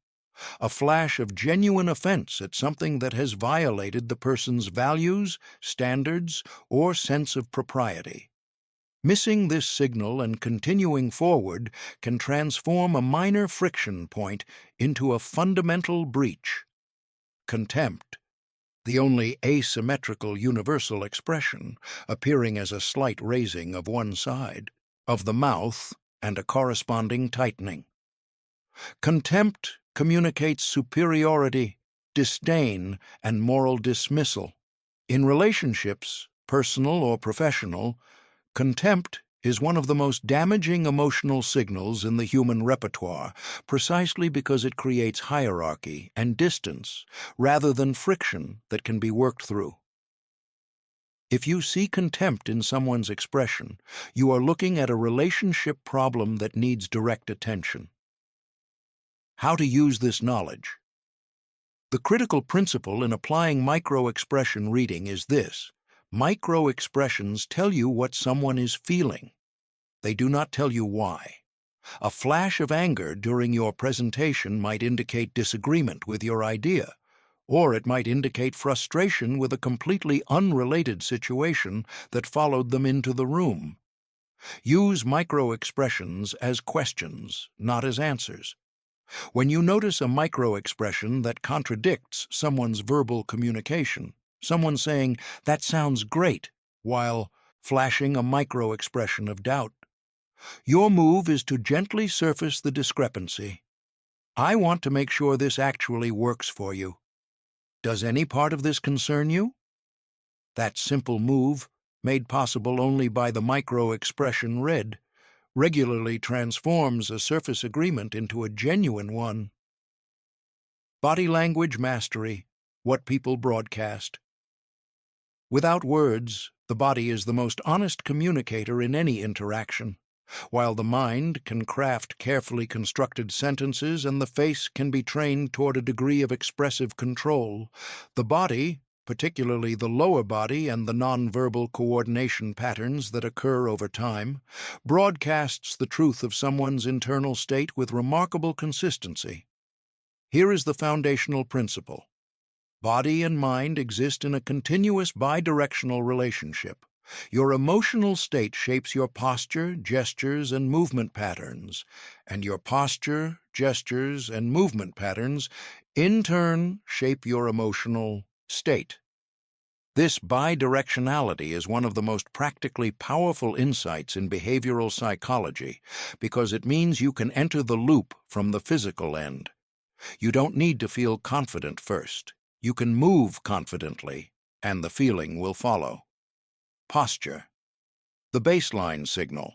A flash of genuine offense at something that has violated the person's values, standards, or sense of propriety. Missing this signal and continuing forward can transform a minor friction point into a fundamental breach. Contempt, the only asymmetrical universal expression, appearing as a slight raising of one side of the mouth and a corresponding tightening. Contempt communicates superiority, disdain, and moral dismissal. In relationships, personal or professional, contempt is one of the most damaging emotional signals in the human repertoire, precisely because it creates hierarchy and distance rather than friction that can be worked through. If you see contempt in someone's expression, you are looking at a relationship problem that needs direct attention. How to use this knowledge. The critical principle in applying micro-expression reading is this: micro-expressions tell you what someone is feeling. They do not tell you why. A flash of anger during your presentation might indicate disagreement with your idea, or it might indicate frustration with a completely unrelated situation that followed them into the room. Use micro-expressions as questions, not as answers. When you notice a micro-expression that contradicts someone's verbal communication, someone saying, "That sounds great," while flashing a micro-expression of doubt, your move is to gently surface the discrepancy. I want to make sure this actually works for you. Does any part of this concern you? That simple move, made possible only by the micro-expression read, regularly transforms a surface agreement into a genuine one. Body language mastery, what people broadcast. Without words, the body is the most honest communicator in any interaction. While the mind can craft carefully constructed sentences and the face can be trained toward a degree of expressive control, the body, particularly the lower body and the nonverbal coordination patterns that occur over time, broadcasts the truth of someone's internal state with remarkable consistency. Here is the foundational principle. Body and mind exist in a continuous bidirectional relationship. Your emotional state shapes your posture, gestures, and movement patterns, and your posture, gestures, and movement patterns, in turn, shape your emotional state. This bidirectionality is one of the most practically powerful insights in behavioral psychology because it means you can enter the loop from the physical end. You don't need to feel confident first. You can move confidently, and the feeling will follow. Posture. The baseline signal.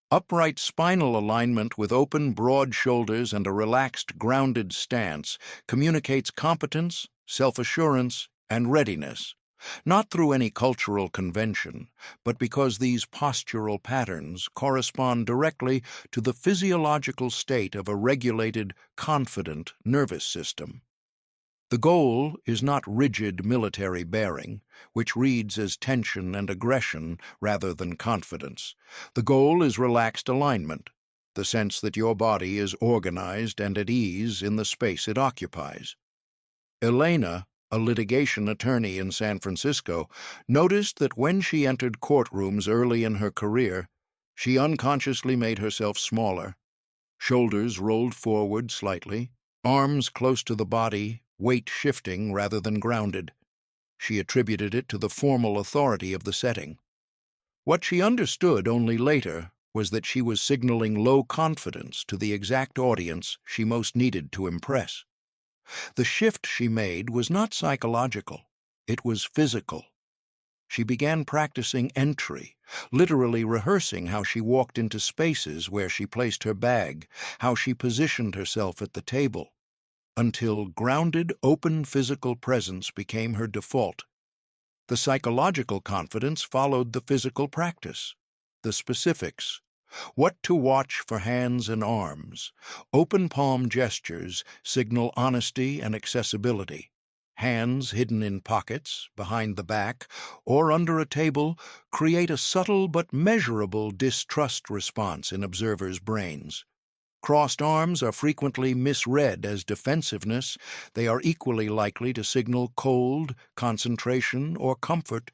Upright spinal alignment with open, broad shoulders and a relaxed, grounded stance communicates competence, self-assurance, and readiness, not through any cultural convention, but because these postural patterns correspond directly to the physiological state of a regulated, confident nervous system. The goal is not rigid military bearing, which reads as tension and aggression rather than confidence. The goal is relaxed alignment, the sense that your body is organized and at ease in the space it occupies. Elena, a litigation attorney in San Francisco, noticed that when she entered courtrooms early in her career, she unconsciously made herself smaller. Shoulders rolled forward slightly, arms close to the body, weight shifting rather than grounded. She attributed it to the formal authority of the setting. What she understood only later was that she was signaling low confidence to the exact audience she most needed to impress. The shift she made was not psychological, it was physical. She began practicing entry, literally rehearsing how she walked into spaces where she placed her bag, how she positioned herself at the table, until grounded, open physical presence became her default. The psychological confidence followed the physical practice. The specifics: what to watch for hands and arms. Open palm gestures signal honesty and accessibility. hands hidden in pockets, behind the back, or under a table, create a subtle but measurable distrust response in observers' brains. Crossed arms are frequently misread as defensiveness. They are equally likely to signal cold, concentration, or comfort,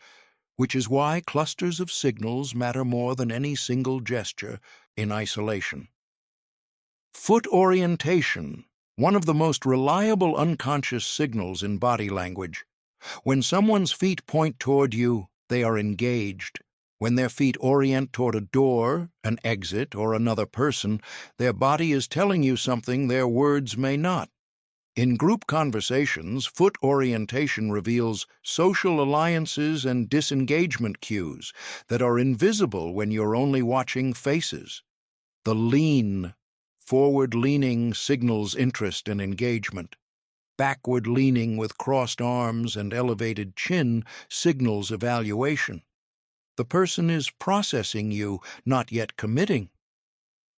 which is why clusters of signals matter more than any single gesture in isolation. Foot orientation, one of the most reliable unconscious signals in body language. When someone's feet point toward you, they are engaged. When their feet orient toward a door, an exit, or another person, their body is telling you something their words may not. In group conversations, foot orientation reveals social alliances and disengagement cues that are invisible when you're only watching faces. The lean, forward-leaning signals interest and engagement. Backward-leaning with crossed arms and elevated chin signals evaluation. The person is processing you, not yet committing.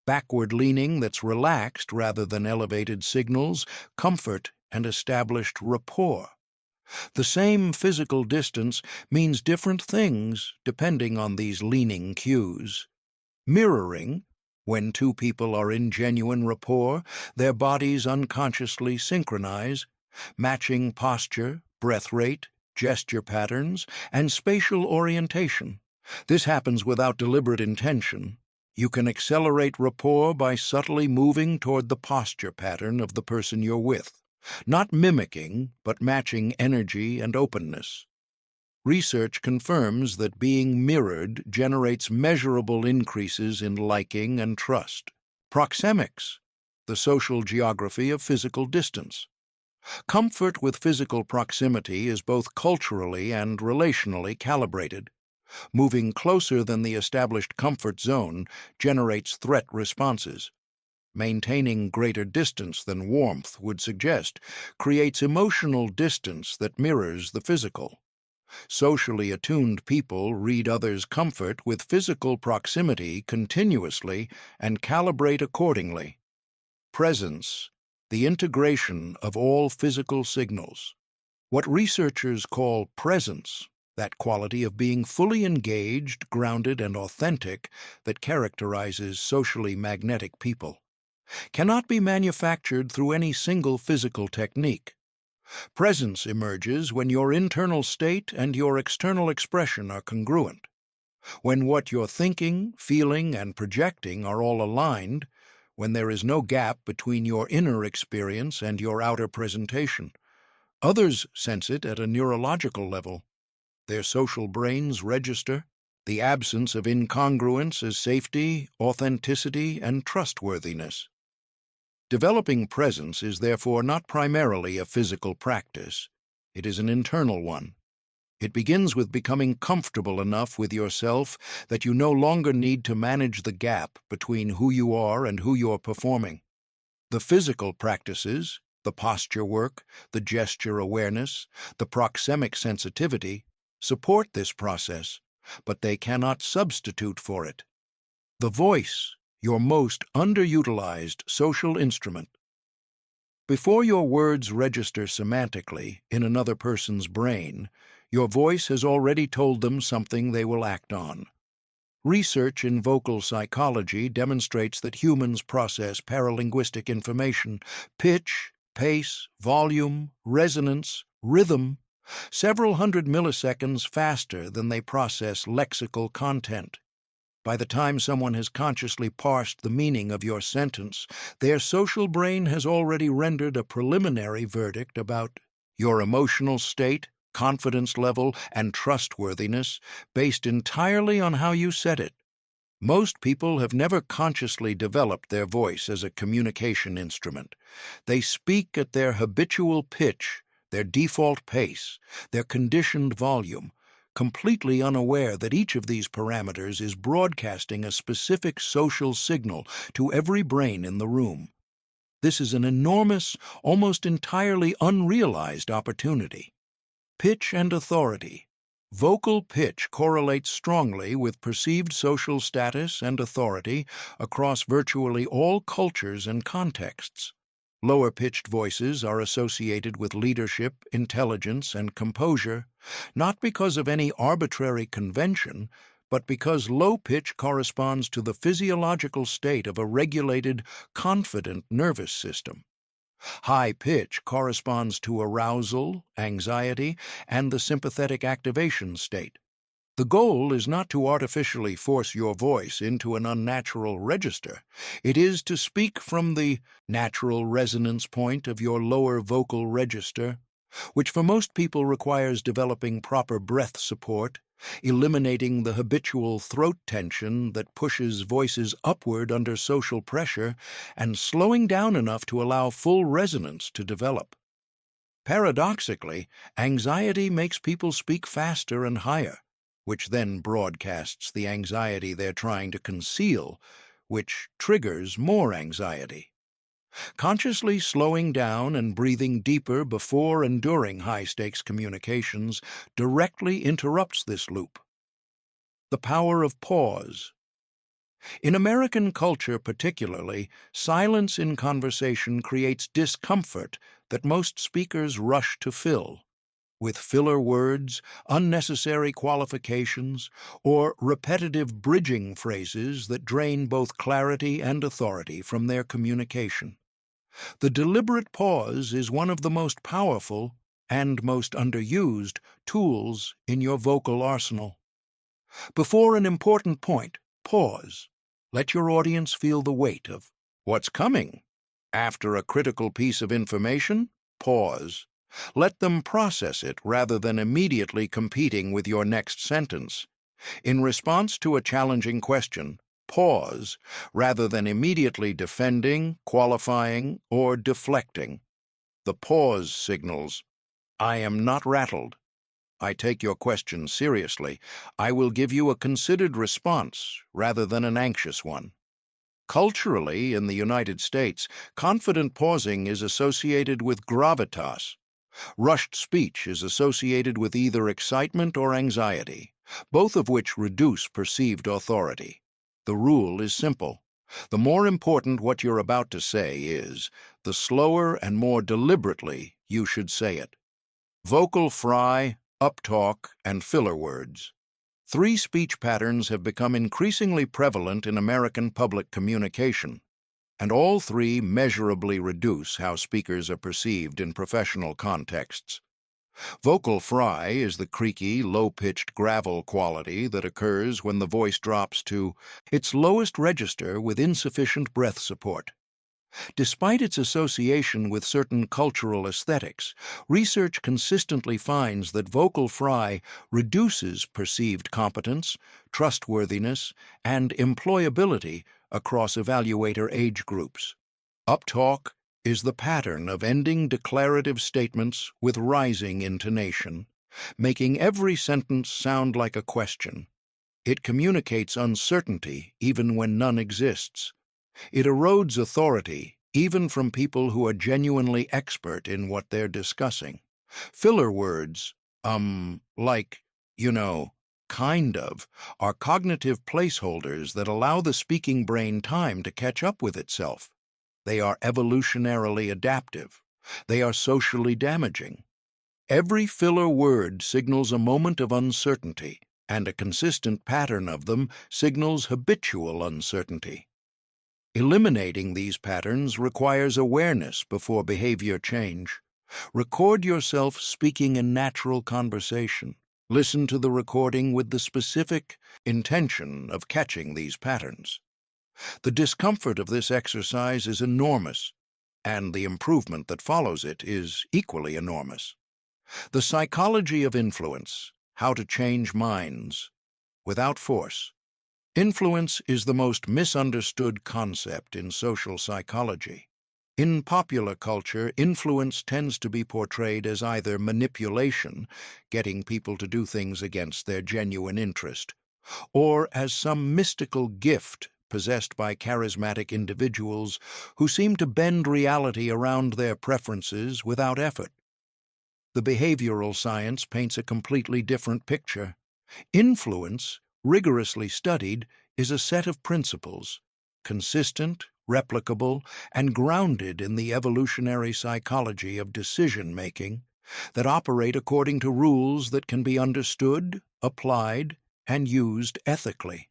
Backward-leaning that's relaxed rather than elevated signals comfort and established rapport. The same physical distance means different things depending on these leaning cues. Mirroring, when two people are in genuine rapport, their bodies unconsciously synchronize, matching posture, breath rate, gesture patterns, and spatial orientation. This happens without deliberate intention. You can accelerate rapport by subtly moving toward the posture pattern of the person you're with, not mimicking, but matching energy and openness. Research confirms that being mirrored generates measurable increases in liking and trust. Proxemics, the social geography of physical distance. Comfort with physical proximity is both culturally and relationally calibrated. Moving closer than the established comfort zone generates threat responses. Maintaining greater distance than warmth would suggest creates emotional distance that mirrors the physical. Socially attuned people read others' comfort with physical proximity continuously and calibrate accordingly. Presence, the integration of all physical signals. What researchers call presence, that quality of being fully engaged, grounded, and authentic that characterizes socially magnetic people, cannot be manufactured through any single physical technique. Presence emerges when your internal state and your external expression are congruent, when what you're thinking, feeling, and projecting are all aligned, when there is no gap between your inner experience and your outer presentation. Others sense it at a neurological level. Their social brains register the absence of incongruence as safety, authenticity, and trustworthiness. Developing presence is therefore not primarily a physical practice. It is an internal one. It begins with becoming comfortable enough with yourself that you no longer need to manage the gap between who you are and who you're performing. The physical practices, the posture work, the gesture awareness, the proxemic sensitivity, support this process, but they cannot substitute for it. The voice, your most underutilized social instrument. Before your words register semantically in another person's brain, your voice has already told them something they will act on. Research in vocal psychology demonstrates that humans process paralinguistic information, pitch, pace, volume, resonance, rhythm, several hundred milliseconds faster than they process lexical content. By the time someone has consciously parsed the meaning of your sentence, their social brain has already rendered a preliminary verdict about your emotional state, confidence level, and trustworthiness based entirely on how you said it. Most people have never consciously developed their voice as a communication instrument. They speak at their habitual pitch, their default pace, their conditioned volume, completely unaware that each of these parameters is broadcasting a specific social signal to every brain in the room. This is an enormous, almost entirely unrealized opportunity. Pitch and authority. Vocal pitch correlates strongly with perceived social status and authority across virtually all cultures and contexts. Lower-pitched voices are associated with leadership, intelligence, and composure, not because of any arbitrary convention, but because low pitch corresponds to the physiological state of a regulated, confident nervous system. High pitch corresponds to arousal, anxiety, and the sympathetic activation state. The goal is not to artificially force your voice into an unnatural register. It is to speak from the natural resonance point of your lower vocal register, which for most people requires developing proper breath support, eliminating the habitual throat tension that pushes voices upward under social pressure, and slowing down enough to allow full resonance to develop. Paradoxically, anxiety makes people speak faster and higher, which then broadcasts the anxiety they're trying to conceal, which triggers more anxiety. Consciously slowing down and breathing deeper before and during high-stakes communications directly interrupts this loop. The power of pause. In American culture particularly, silence in conversation creates discomfort that most speakers rush to fill, with filler words, unnecessary qualifications, or repetitive bridging phrases that drain both clarity and authority from their communication. The deliberate pause is one of the most powerful and most underused tools in your vocal arsenal. Before an important point, pause. Let your audience feel the weight of what's coming. After a critical piece of information, pause. Let them process it rather than immediately competing with your next sentence. In response to a challenging question, pause rather than immediately defending, qualifying, or deflecting. The pause signals, I am not rattled. I take your question seriously. I will give you a considered response rather than an anxious one. Culturally, in the United States, confident pausing is associated with gravitas. Rushed speech is associated with either excitement or anxiety, both of which reduce perceived authority. The rule is simple. The more important what you're about to say is, the slower and more deliberately you should say it. Vocal fry, uptalk, and filler words. 3 speech patterns have become increasingly prevalent in American public communication, and all 3 measurably reduce how speakers are perceived in professional contexts. Vocal fry is the creaky, low-pitched gravel quality that occurs when the voice drops to its lowest register with insufficient breath support. Despite its association with certain cultural aesthetics, research consistently finds that vocal fry reduces perceived competence, trustworthiness, and employability across evaluator age groups. Uptalk is the pattern of ending declarative statements with rising intonation, making every sentence sound like a question. It communicates uncertainty even when none exists. It erodes authority, even from people who are genuinely expert in what they're discussing. Filler words, like, kind of, are cognitive placeholders that allow the speaking brain time to catch up with itself. They are evolutionarily adaptive. They are socially damaging. Every filler word signals a moment of uncertainty, and a consistent pattern of them signals habitual uncertainty. Eliminating these patterns requires awareness before behavior change. Record yourself speaking in natural conversation. Listen to the recording with the specific intention of catching these patterns. The discomfort of this exercise is enormous, and the improvement that follows it is equally enormous. The psychology of influence, how to change minds without force. Influence is the most misunderstood concept in social psychology. In popular culture, influence tends to be portrayed as either manipulation, getting people to do things against their genuine interest, or as some mystical gift possessed by charismatic individuals who seem to bend reality around their preferences without effort. The behavioral science paints a completely different picture. Influence, rigorously studied, is a set of principles, consistent, replicable, and grounded in the evolutionary psychology of decision-making that operate according to rules that can be understood, applied, and used ethically.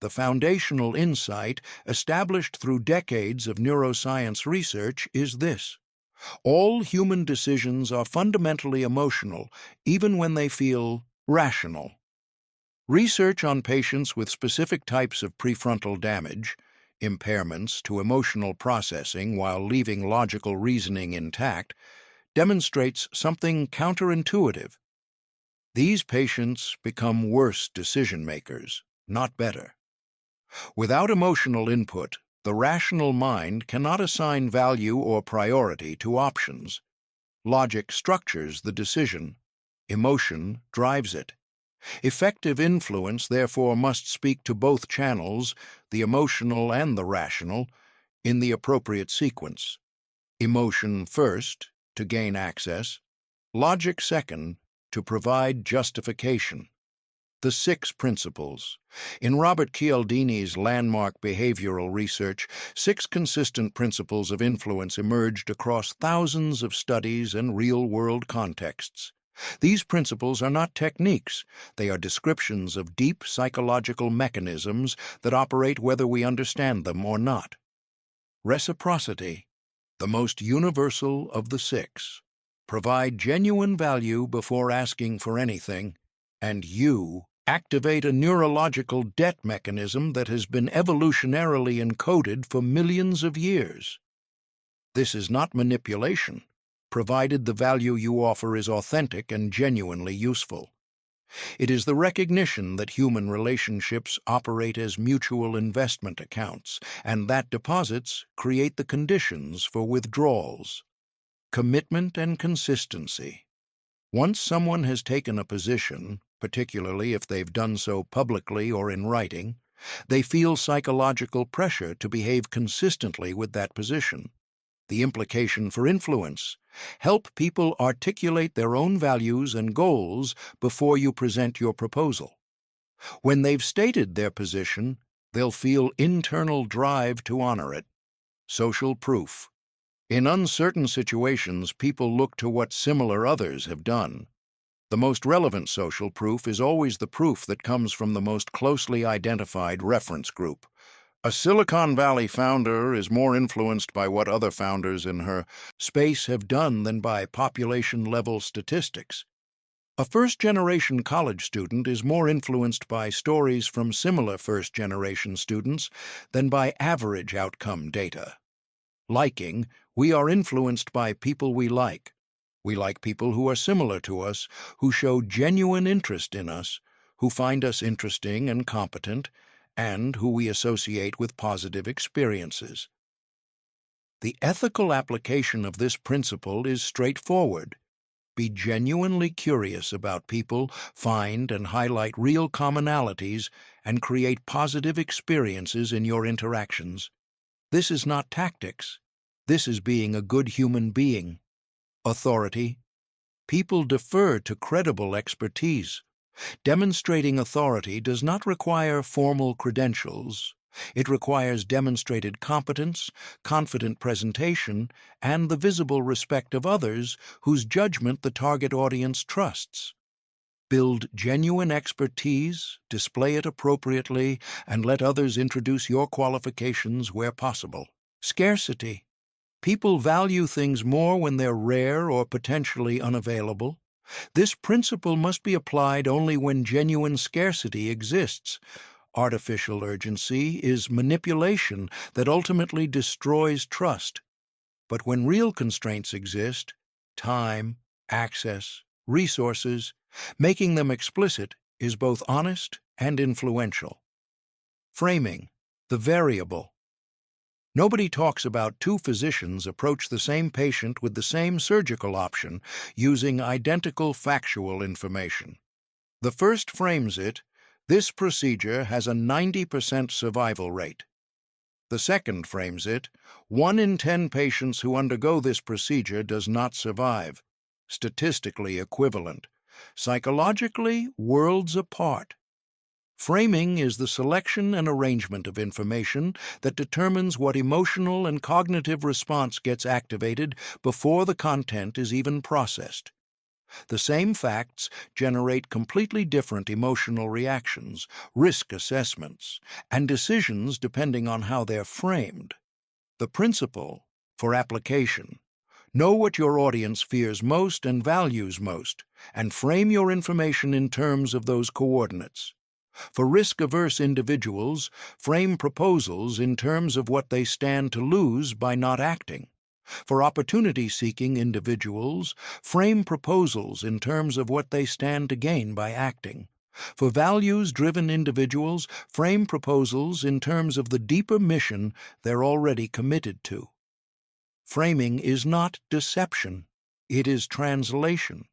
The foundational insight established through decades of neuroscience research is this: all human decisions are fundamentally emotional, even when they feel rational. Research on patients with specific types of prefrontal damage, impairments to emotional processing while leaving logical reasoning intact, demonstrates something counterintuitive. These patients become worse decision-makers, not better. Without emotional input, the rational mind cannot assign value or priority to options. Logic structures the decision. Emotion drives it. Effective influence, therefore, must speak to both channels, the emotional and the rational, in the appropriate sequence. Emotion first, to gain access. Logic second, to provide justification. The 6 principles. In Robert Cialdini's landmark behavioral research, 6 consistent principles of influence emerged across thousands of studies and real-world contexts. These principles are not techniques, they are descriptions of deep psychological mechanisms that operate whether we understand them or not. Reciprocity, the most universal of the 6. Provide genuine value before asking for anything, and you activate a neurological debt mechanism that has been evolutionarily encoded for millions of years. This is not manipulation, provided the value you offer is authentic and genuinely useful. It is the recognition that human relationships operate as mutual investment accounts, and that deposits create the conditions for withdrawals. Commitment and consistency. Once someone has taken a position, particularly if they've done so publicly or in writing, they feel psychological pressure to behave consistently with that position. The implication for influence: help people articulate their own values and goals before you present your proposal. When they've stated their position, they'll feel internal drive to honor it. Social proof. In uncertain situations, people look to what similar others have done. The most relevant social proof is always the proof that comes from the most closely identified reference group. A Silicon Valley founder is more influenced by what other founders in her space have done than by population-level statistics. A first-generation college student is more influenced by stories from similar first-generation students than by average outcome data. Liking, we are influenced by people we like. We like people who are similar to us, who show genuine interest in us, who find us interesting and competent, and who we associate with positive experiences. The ethical application of this principle is straightforward. Be genuinely curious about people, find and highlight real commonalities, and create positive experiences in your interactions. This is not tactics. This is being a good human being. Authority. People defer to credible expertise. Demonstrating authority does not require formal credentials. It requires demonstrated competence, confident presentation, and the visible respect of others whose judgment the target audience trusts. Build genuine expertise, display it appropriately, and let others introduce your qualifications where possible. Scarcity. People value things more when they're rare or potentially unavailable. This principle must be applied only when genuine scarcity exists. Artificial urgency is manipulation that ultimately destroys trust. But when real constraints exist, time, access, resources, making them explicit is both honest and influential. Framing, the variable. Nobody talks about 2 physicians approach the same patient with the same surgical option using identical factual information. The first frames it, "This procedure has a 90% survival rate." The second frames it, "1 in 10 patients who undergo this procedure does not survive." Statistically equivalent. Psychologically, worlds apart. Framing is the selection and arrangement of information that determines what emotional and cognitive response gets activated before the content is even processed. The same facts generate completely different emotional reactions, risk assessments, and decisions depending on how they're framed. The principle for application: know what your audience fears most and values most, and frame your information in terms of those coordinates. For risk-averse individuals, frame proposals in terms of what they stand to lose by not acting. For opportunity-seeking individuals, frame proposals in terms of what they stand to gain by acting. For values-driven individuals, frame proposals in terms of the deeper mission they're already committed to. Framing is not deception, it is translation.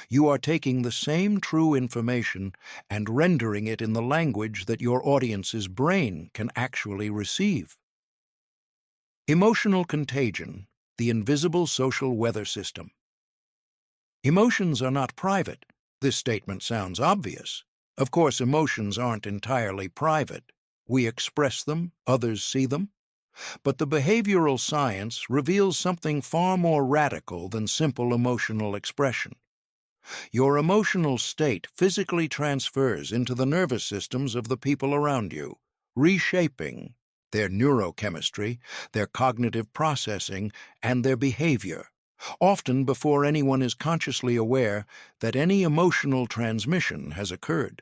You are taking the same true information and rendering it in the language that your audience's brain can actually receive. Emotional contagion, the invisible social weather system. Emotions are not private. This statement sounds obvious. Of course, emotions aren't entirely private. We express them, others see them. But the behavioral science reveals something far more radical than simple emotional expression. Your emotional state physically transfers into the nervous systems of the people around you, reshaping their neurochemistry, their cognitive processing, and their behavior, often before anyone is consciously aware that any emotional transmission has occurred.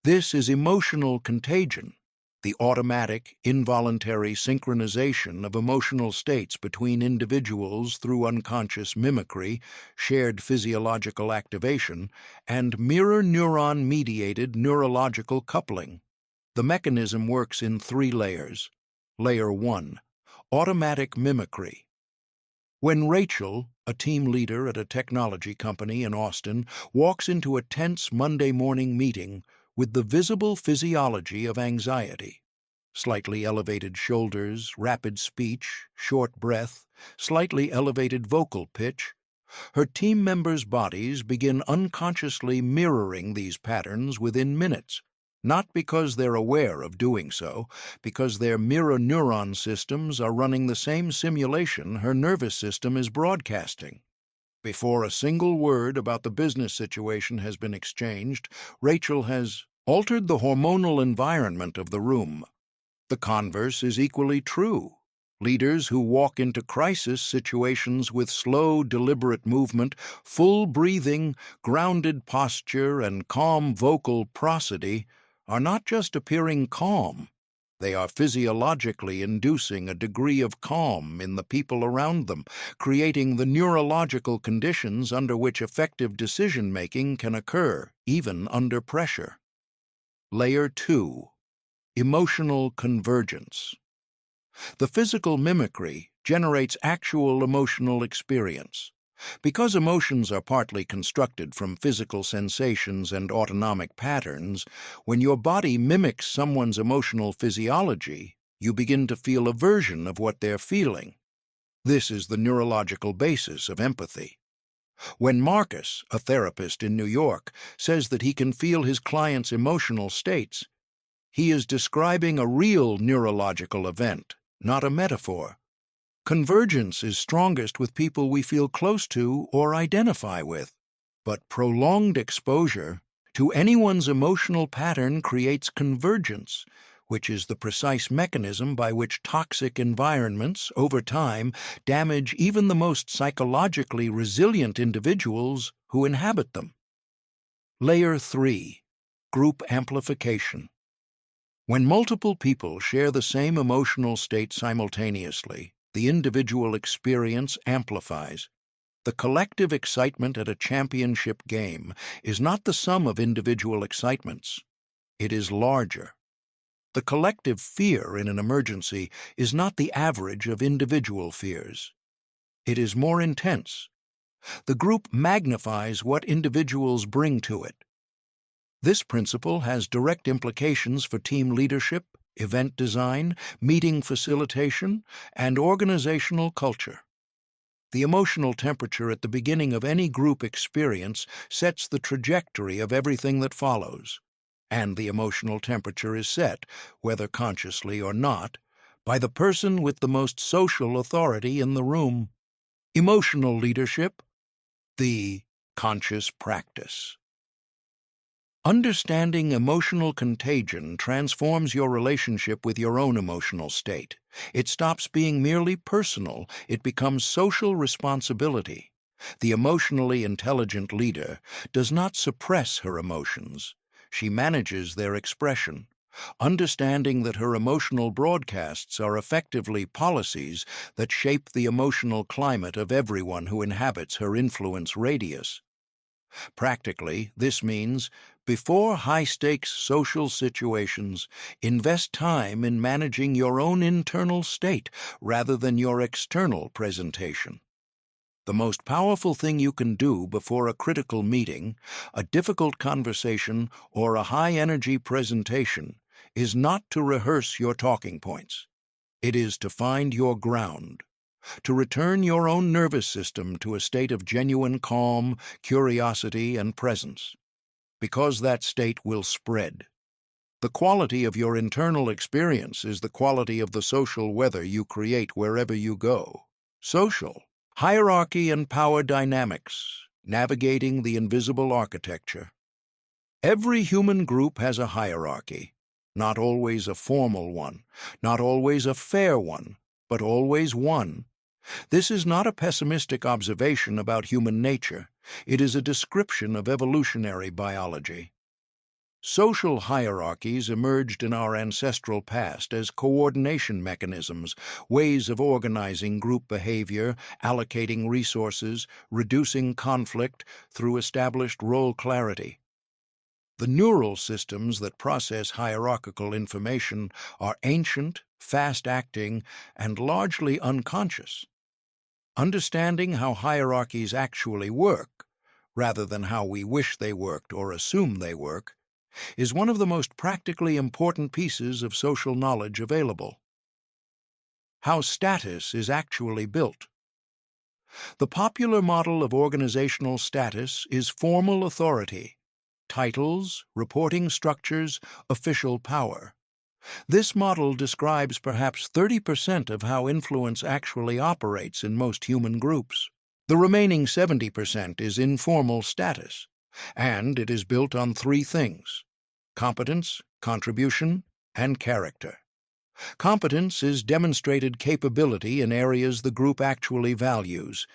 This is emotional contagion, the automatic, involuntary synchronization of emotional states between individuals through unconscious mimicry, shared physiological activation, and mirror neuron-mediated neurological coupling. The mechanism works in 3 layers. Layer 1, automatic mimicry. When Rachel, a team leader at a technology company in Austin, walks into a tense Monday morning meeting with the visible physiology of anxiety: slightly elevated shoulders, rapid speech, short breath, slightly elevated vocal pitch, her team members' bodies begin unconsciously mirroring these patterns within minutes, not because they're aware of doing so, because their mirror neuron systems are running the same simulation her nervous system is broadcasting. Before a single word about the business situation has been exchanged, Rachel has altered the hormonal environment of the room. The converse is equally true. Leaders who walk into crisis situations with slow, deliberate movement, full breathing, grounded posture, and calm vocal prosody are not just appearing calm. They are physiologically inducing a degree of calm in the people around them, creating the neurological conditions under which effective decision-making can occur, even under pressure. Layer 2. Emotional convergence. The physical mimicry generates actual emotional experience. Because emotions are partly constructed from physical sensations and autonomic patterns, when your body mimics someone's emotional physiology, you begin to feel a version of what they're feeling. This is the neurological basis of empathy. When Marcus, a therapist in New York, says that he can feel his client's emotional states, he is describing a real neurological event, not a metaphor. Convergence is strongest with people we feel close to or identify with, but prolonged exposure to anyone's emotional pattern creates convergence, which is the precise mechanism by which toxic environments, over time, damage even the most psychologically resilient individuals who inhabit them. Layer 3. Group amplification. When multiple people share the same emotional state simultaneously, the individual experience amplifies. The collective excitement at a championship game is not the sum of individual excitements. It is larger. The collective fear in an emergency is not the average of individual fears. It is more intense. The group magnifies what individuals bring to it. This principle has direct implications for team leadership, event design, meeting facilitation, and organizational culture. The emotional temperature at the beginning of any group experience sets the trajectory of everything that follows. and the emotional temperature is set, whether consciously or not, by the person with the most social authority in the room. Emotional leadership, the conscious practice. Understanding emotional contagion transforms your relationship with your own emotional state. It stops being merely personal, it becomes social responsibility. The emotionally intelligent leader does not suppress her emotions. She manages their expression. Understanding that her emotional broadcasts are effectively policies that shape the emotional climate of everyone who inhabits her influence radius. Practically, this means, before high-stakes social situations, invest time in managing your own internal state rather than your external presentation. The most powerful thing you can do before a critical meeting, a difficult conversation, or a high-energy presentation is not to rehearse your talking points. It is to find your ground, to return your own nervous system to a state of genuine calm, curiosity, and presence, because that state will spread. The quality of your internal experience is the quality of the social weather you create wherever you go. Social, hierarchy and power dynamics, navigating the invisible architecture. Every human group has a hierarchy, not always a formal one, not always a fair one, but always one. This is not a pessimistic observation about human nature. It is a description of evolutionary biology. Social hierarchies emerged in our ancestral past as coordination mechanisms, ways of organizing group behavior, allocating resources, reducing conflict through established role clarity. The neural systems that process hierarchical information are ancient, fast-acting, and largely unconscious. Understanding how hierarchies actually work, rather than how we wish they worked or assume they work, is one of the most practically important pieces of social knowledge available. How status is actually built. The popular model of organizational status is formal authority, titles, reporting structures, official power. This model describes perhaps 30% of how influence actually operates in most human groups. The remaining 70% is informal status, and it is built on three things: competence, contribution, and character. Competence is demonstrated capability in areas the group actually values.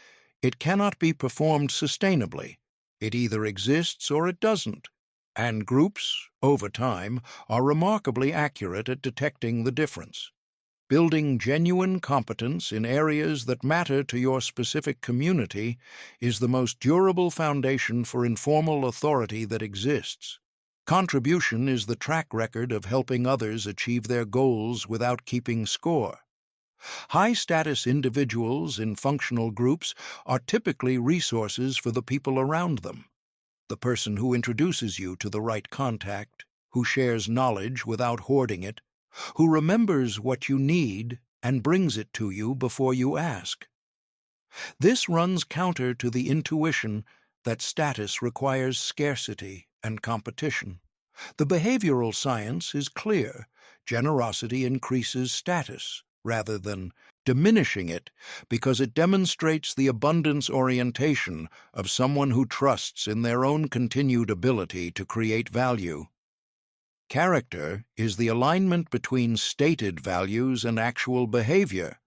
It cannot be performed sustainably. It either exists or it doesn't. And groups, over time, are remarkably accurate at detecting the difference. Building genuine competence in areas that matter to your specific community is the most durable foundation for informal authority that exists. Contribution is the track record of helping others achieve their goals without keeping score. High-status individuals in functional groups are typically resources for the people around them. The person who introduces you to the right contact, who shares knowledge without hoarding it, who remembers what you need and brings it to you before you ask. This runs counter to the intuition that status requires scarcity and competition. The behavioral science is clear. Generosity increases status rather than diminishing it because it demonstrates the abundance orientation of someone who trusts in their own continued ability to create value. Character is the alignment between stated values and actual behavior,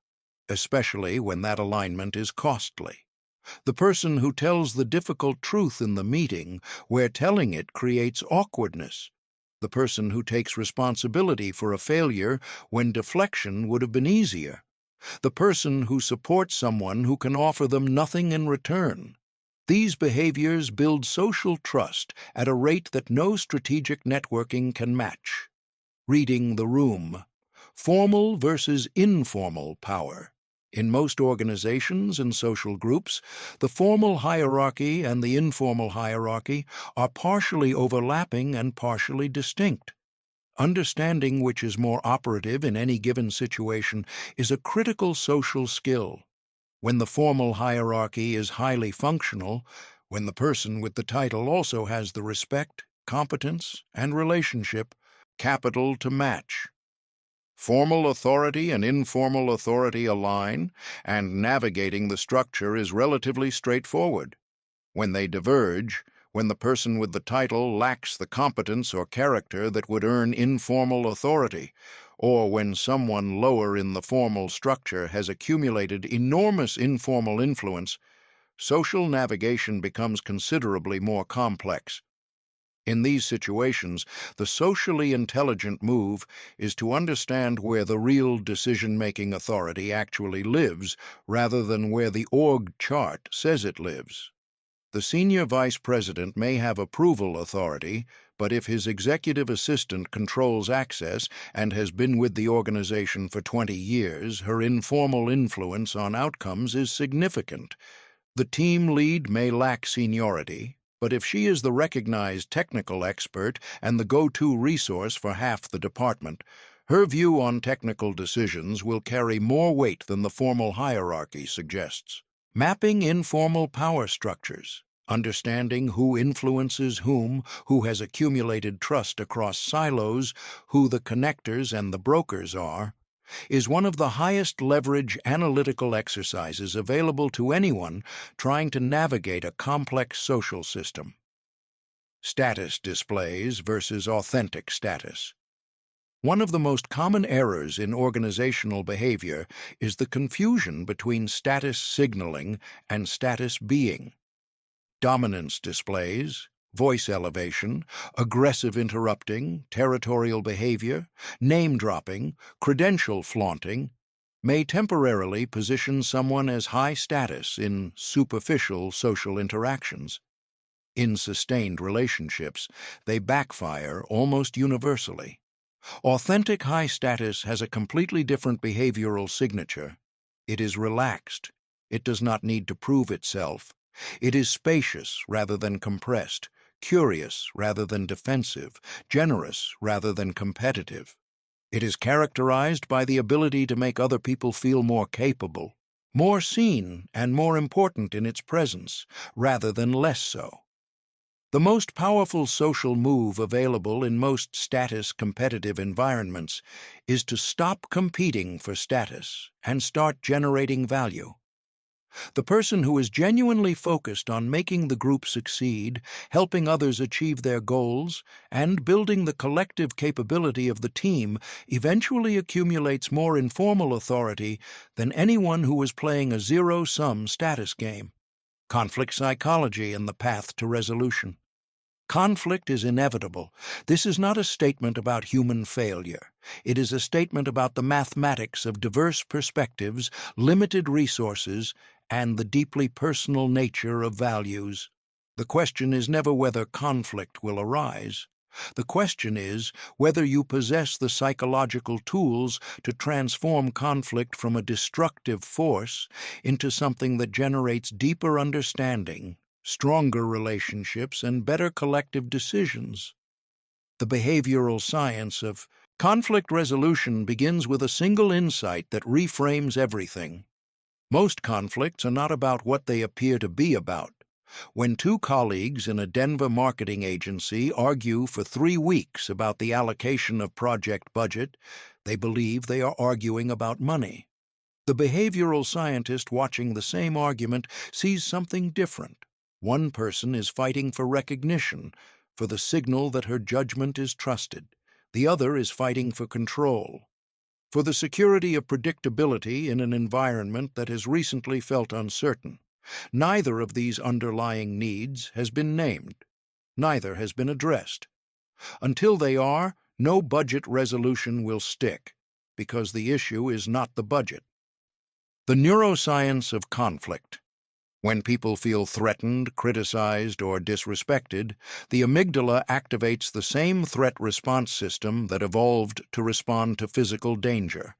especially when that alignment is costly. The person who tells the difficult truth in the meeting, where telling it creates awkwardness. The person who takes responsibility for a failure when deflection would have been easier. The person who supports someone who can offer them nothing in return. These behaviors build social trust at a rate that no strategic networking can match. Reading the room. Formal versus informal power. In most organizations and social groups, the formal hierarchy and the informal hierarchy are partially overlapping and partially distinct. Understanding which is more operative in any given situation is a critical social skill. When the formal hierarchy is highly functional, when the person with the title also has the respect, competence, and relationship capital to match. Formal authority and informal authority align, and navigating the structure is relatively straightforward. When they diverge, when the person with the title lacks the competence or character that would earn informal authority, or when someone lower in the formal structure has accumulated enormous informal influence, social navigation becomes considerably more complex. In these situations, the socially intelligent move is to understand where the real decision-making authority actually lives, rather than where the org chart says it lives. The senior vice president may have approval authority, but if his executive assistant controls access and has been with the organization for 20 years, her informal influence on outcomes is significant. The team lead may lack seniority, but if she is the recognized technical expert and the go-to resource for half the department, her view on technical decisions will carry more weight than the formal hierarchy suggests. Mapping informal power structures, understanding who influences whom, who has accumulated trust across silos, who the connectors and the brokers are, is one of the highest leverage analytical exercises available to anyone trying to navigate a complex social system. Status displays versus authentic status. One of the most common errors in organizational behavior is the confusion between status signaling and status being. Dominance displays, voice elevation, aggressive interrupting, territorial behavior, name-dropping, credential flaunting may temporarily position someone as high status in superficial social interactions. In sustained relationships, they backfire almost universally. Authentic high status has a completely different behavioral signature. It is relaxed. It does not need to prove itself. It is spacious rather than compressed, curious rather than defensive, generous rather than competitive. It is characterized by the ability to make other people feel more capable, more seen and more important in its presence, rather than less so. The most powerful social move available in most status-competitive environments is to stop competing for status and start generating value. The person who is genuinely focused on making the group succeed, helping others achieve their goals, and building the collective capability of the team eventually accumulates more informal authority than anyone who is playing a zero-sum status game. Conflict psychology and the path to resolution. Conflict is inevitable. This is not a statement about human failure. It is a statement about the mathematics of diverse perspectives, limited resources, and the deeply personal nature of values. The question is never whether conflict will arise. The question is whether you possess the psychological tools to transform conflict from a destructive force into something that generates deeper understanding, stronger relationships, and better collective decisions. The behavioral science of conflict resolution begins with a single insight that reframes everything. Most conflicts are not about what they appear to be about. When two colleagues in a Denver marketing agency argue for 3 weeks about the allocation of project budget, they believe they are arguing about money. The behavioral scientist watching the same argument sees something different. One person is fighting for recognition, for the signal that her judgment is trusted. The other is fighting for control, for the security of predictability in an environment that has recently felt uncertain. Neither of these underlying needs has been named. Neither has been addressed. Until they are, no budget resolution will stick, because the issue is not the budget. The neuroscience of conflict. When people feel threatened, criticized, or disrespected, the amygdala activates the same threat response system that evolved to respond to physical danger.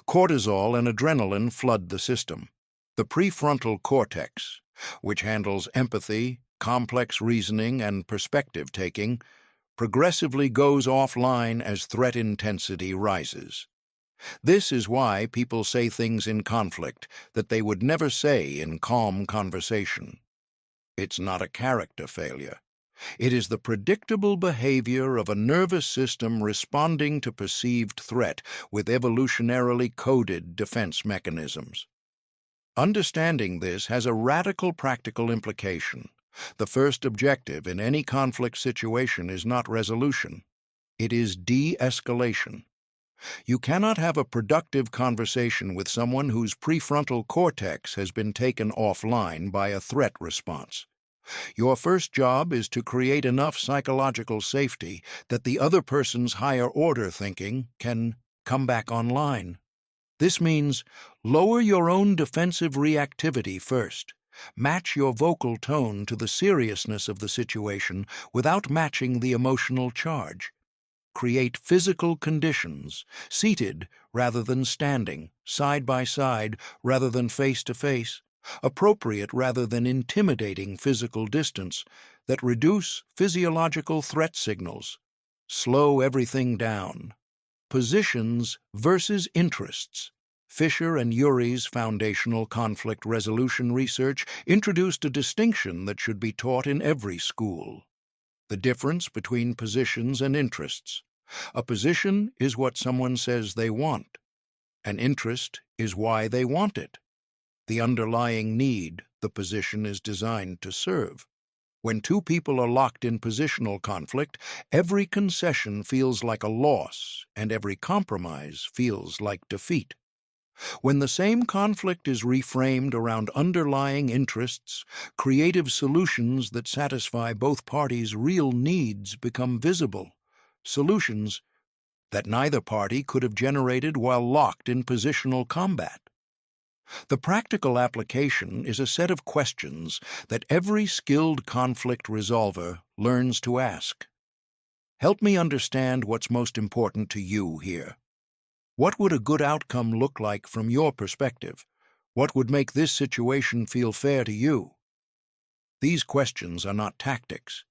Cortisol and adrenaline flood the system. The prefrontal cortex, which handles empathy, complex reasoning, and perspective-taking, progressively goes offline as threat intensity rises. This is why people say things in conflict that they would never say in calm conversation. It's not a character failure. It is the predictable behavior of a nervous system responding to perceived threat with evolutionarily coded defense mechanisms. Understanding this has a radical practical implication. The first objective in any conflict situation is not resolution. It is de-escalation. You cannot have a productive conversation with someone whose prefrontal cortex has been taken offline by a threat response. Your first job is to create enough psychological safety that the other person's higher-order thinking can come back online. This means lower your own defensive reactivity first. Match your vocal tone to the seriousness of the situation without matching the emotional charge. Create physical conditions, seated rather than standing, side by side rather than face to face, appropriate rather than intimidating physical distance that reduce physiological threat signals. Slow everything down. Positions versus interests. Fisher and Urey's foundational conflict resolution research introduced a distinction that should be taught in every school. The difference between positions and interests. A position is what someone says they want. An interest is why they want it. The underlying need the position is designed to serve. When two people are locked in positional conflict, every concession feels like a loss, and every compromise feels like defeat. When the same conflict is reframed around underlying interests, creative solutions that satisfy both parties' real needs become visible. Solutions that neither party could have generated while locked in positional combat. The practical application is a set of questions that every skilled conflict resolver learns to ask. Help me understand what's most important to you here. What would a good outcome look like from your perspective? What would make this situation feel fair to you? These questions are not tactics.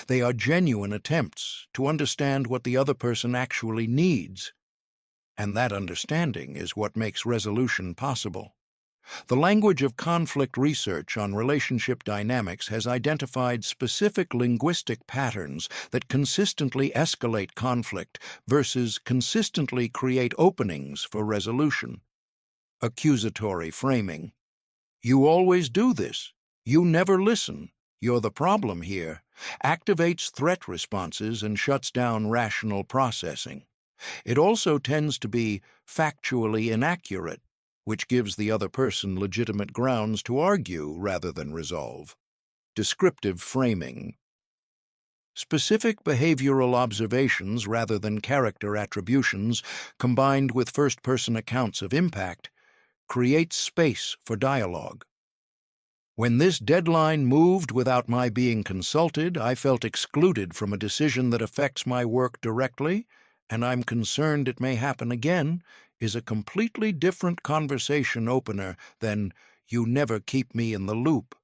They are genuine attempts to understand what the other person actually needs. And that understanding is what makes resolution possible. The language of conflict research on relationship dynamics has identified specific linguistic patterns that consistently escalate conflict versus consistently create openings for resolution. Accusatory framing. You always do this. You never listen. You're the problem here. Activates threat responses and shuts down rational processing. It also tends to be factually inaccurate, which gives the other person legitimate grounds to argue rather than resolve. Descriptive framing. Specific behavioral observations rather than character attributions, combined with first-person accounts of impact, creates space for dialogue. When this deadline moved without my being consulted, I felt excluded from a decision that affects my work directly, and I'm concerned it may happen again, is a completely different conversation opener than "you never keep me in the loop."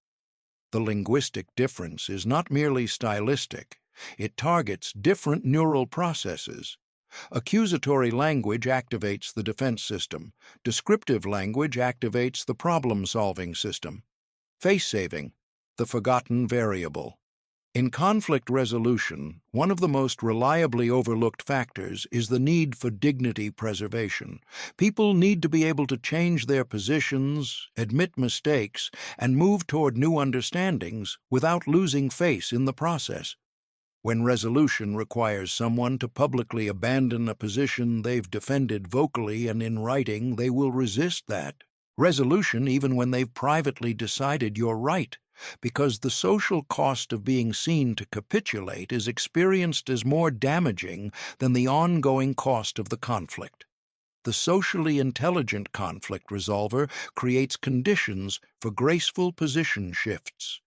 The linguistic difference is not merely stylistic. It targets different neural processes. Accusatory language activates the defense system. Descriptive language activates the problem-solving system. Face-saving, the forgotten variable. In conflict resolution, one of the most reliably overlooked factors is the need for dignity preservation. People need to be able to change their positions, admit mistakes, and move toward new understandings without losing face in the process. When resolution requires someone to publicly abandon a position they've defended vocally and in writing, they will resist that. Resolution even when they've privately decided you're right, because the social cost of being seen to capitulate is experienced as more damaging than the ongoing cost of the conflict. The socially intelligent conflict resolver creates conditions for graceful position shifts.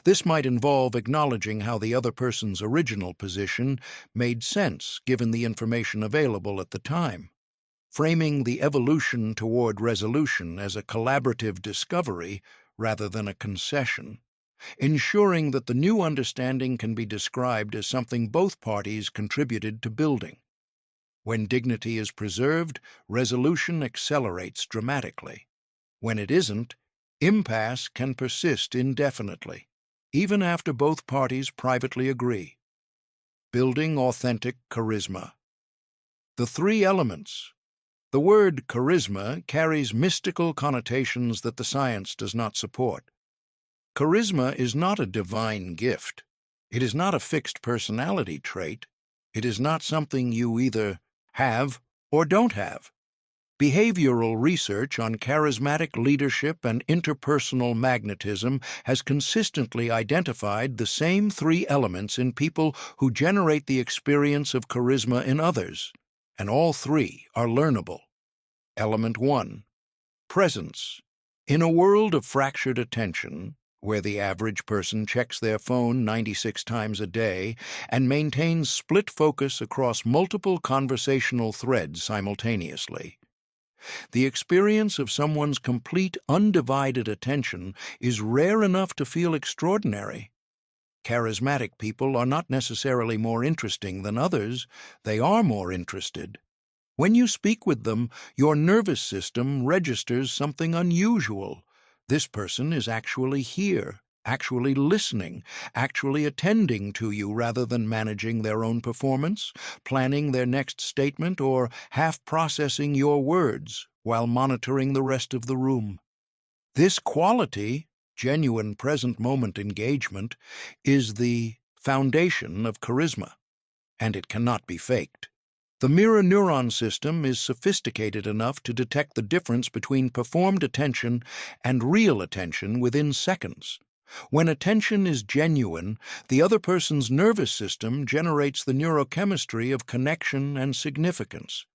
This might involve acknowledging how the other person's original position made sense given the information available at the time. Framing the evolution toward resolution as a collaborative discovery rather than a concession, ensuring that the new understanding can be described as something both parties contributed to building. When dignity is preserved, resolution accelerates dramatically. When it isn't, impasse can persist indefinitely. even after both parties privately agree. Building authentic charisma. The three elements. The word charisma carries mystical connotations that the science does not support. Charisma is not a divine gift. It is not a fixed personality trait. It is not something you either have or don't have. Behavioral research on charismatic leadership and interpersonal magnetism has consistently identified the same three elements in people who generate the experience of charisma in others, and all three are learnable. Element 1. Presence. In a world of fractured attention, where the average person checks their phone 96 times a day and maintains split focus across multiple conversational threads simultaneously, the experience of someone's complete, undivided attention is rare enough to feel extraordinary. Charismatic people are not necessarily more interesting than others, they are more interested. When you speak with them, your nervous system registers something unusual. This person is actually here, actually listening, actually attending to you rather than managing their own performance, planning their next statement, or half-processing your words while monitoring the rest of the room. This quality, genuine present-moment engagement, is the foundation of charisma, and it cannot be faked. The mirror neuron system is sophisticated enough to detect the difference between performed attention and real attention within seconds. When attention is genuine, the other person's nervous system generates the neurochemistry of connection and significance.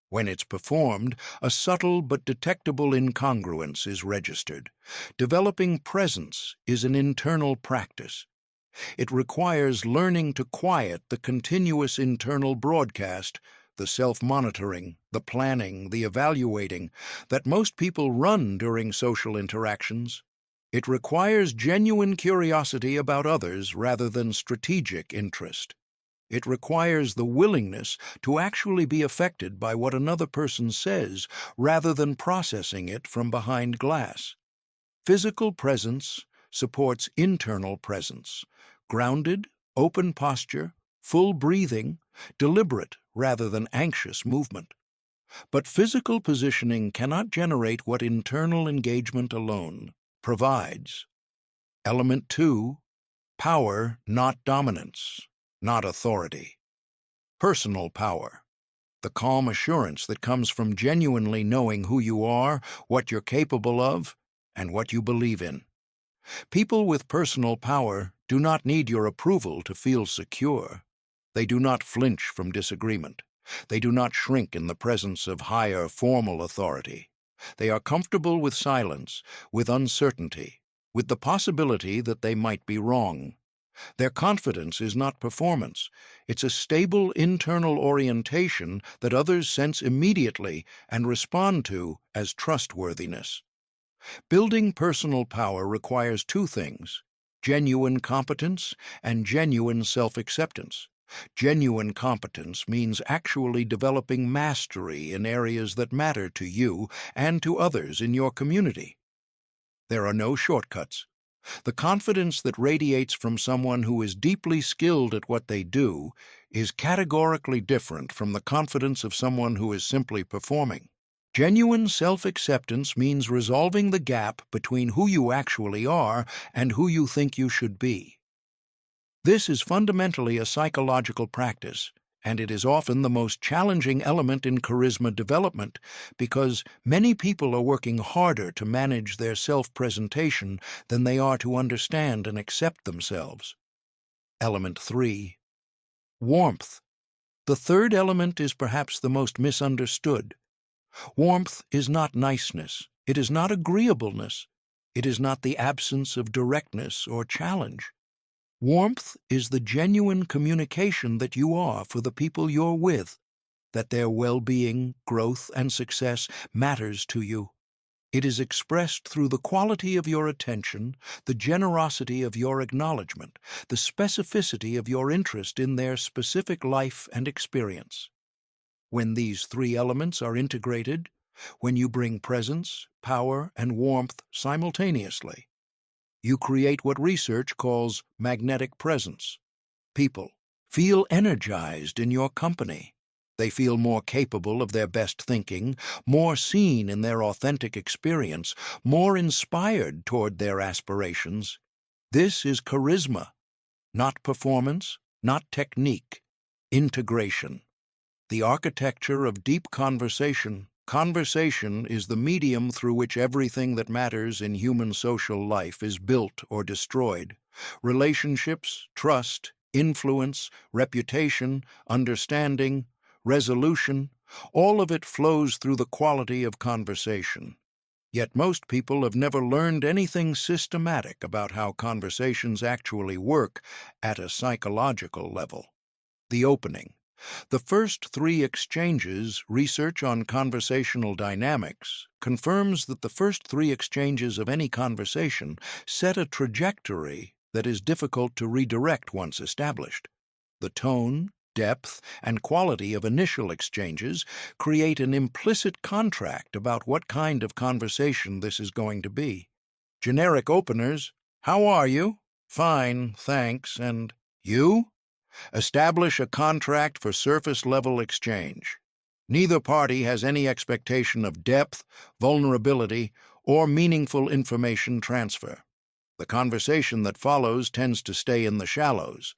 When it's performed, a subtle but detectable incongruence is registered. Developing presence is an internal practice. It requires learning to quiet the continuous internal broadcast, the self-monitoring, the planning, the evaluating, that most people run during social interactions. It requires genuine curiosity about others rather than strategic interest. It requires the willingness to actually be affected by what another person says rather than processing it from behind glass. Physical presence supports internal presence. Grounded, open posture, full breathing, deliberate rather than anxious movement. But physical positioning cannot generate what internal engagement alone provides. Element 2. Power, not dominance, not authority. Personal power. The calm assurance that comes from genuinely knowing who you are, what you're capable of, and what you believe in. People with personal power do not need your approval to feel secure. They do not flinch from disagreement. They do not shrink in the presence of higher formal authority. They are comfortable with silence, with uncertainty, with the possibility that they might be wrong. Their confidence is not performance. It's a stable internal orientation that others sense immediately and respond to as trustworthiness. Building personal power requires two things: genuine competence and genuine self-acceptance. Genuine competence means actually developing mastery in areas that matter to you and to others in your community. There are no shortcuts. The confidence that radiates from someone who is deeply skilled at what they do is categorically different from the confidence of someone who is simply performing. Genuine self-acceptance means resolving the gap between who you actually are and who you think you should be. This is fundamentally a psychological practice, and it is often the most challenging element in charisma development because many people are working harder to manage their self-presentation than they are to understand and accept themselves. Element 3. Warmth. The third element is perhaps the most misunderstood. Warmth is not niceness. It is not agreeableness. It is not the absence of directness or challenge. Warmth is the genuine communication that you are for the people you're with, that their well-being, growth, and success matters to you. It is expressed through the quality of your attention, the generosity of your acknowledgement, the specificity of your interest in their specific life and experience. When these three elements are integrated, when you bring presence, power, and warmth simultaneously, You create what research calls magnetic presence. People feel energized in your company. They feel more capable of their best thinking, more seen in their authentic experience, more inspired toward their aspirations. This is charisma, not performance, not technique, integration. The architecture of deep conversation. Conversation is the medium through which everything that matters in human social life is built or destroyed. Relationships, trust, influence, reputation, understanding, resolution, all of it flows through the quality of conversation. Yet most people have never learned anything systematic about how conversations actually work at a psychological level. The opening. The first three exchanges, research on conversational dynamics, confirms that the first three exchanges of any conversation set a trajectory that is difficult to redirect once established. The tone, depth, and quality of initial exchanges create an implicit contract about what kind of conversation this is going to be. Generic openers, "How are you?" "Fine, thanks," and "You?" establish a contract for surface-level exchange. Neither party has any expectation of depth, vulnerability, or meaningful information transfer. The conversation that follows tends to stay in the shallows.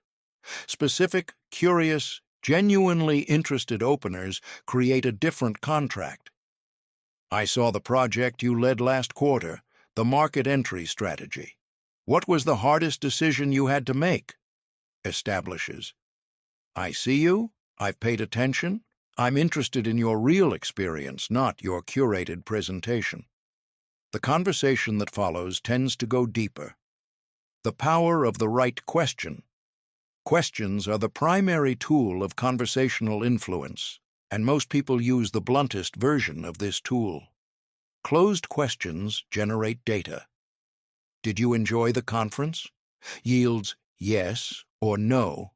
Specific, curious, genuinely interested openers create a different contract. "I saw the project you led last quarter, the market entry strategy. What was the hardest decision you had to make?" Establishes. "I see you, I've paid attention, I'm interested in your real experience, not your curated presentation." The conversation that follows tends to go deeper. The power of the right question. Questions are the primary tool of conversational influence, and most people use the bluntest version of this tool. Closed questions generate data. "Did you enjoy the conference?" Yields yes or no.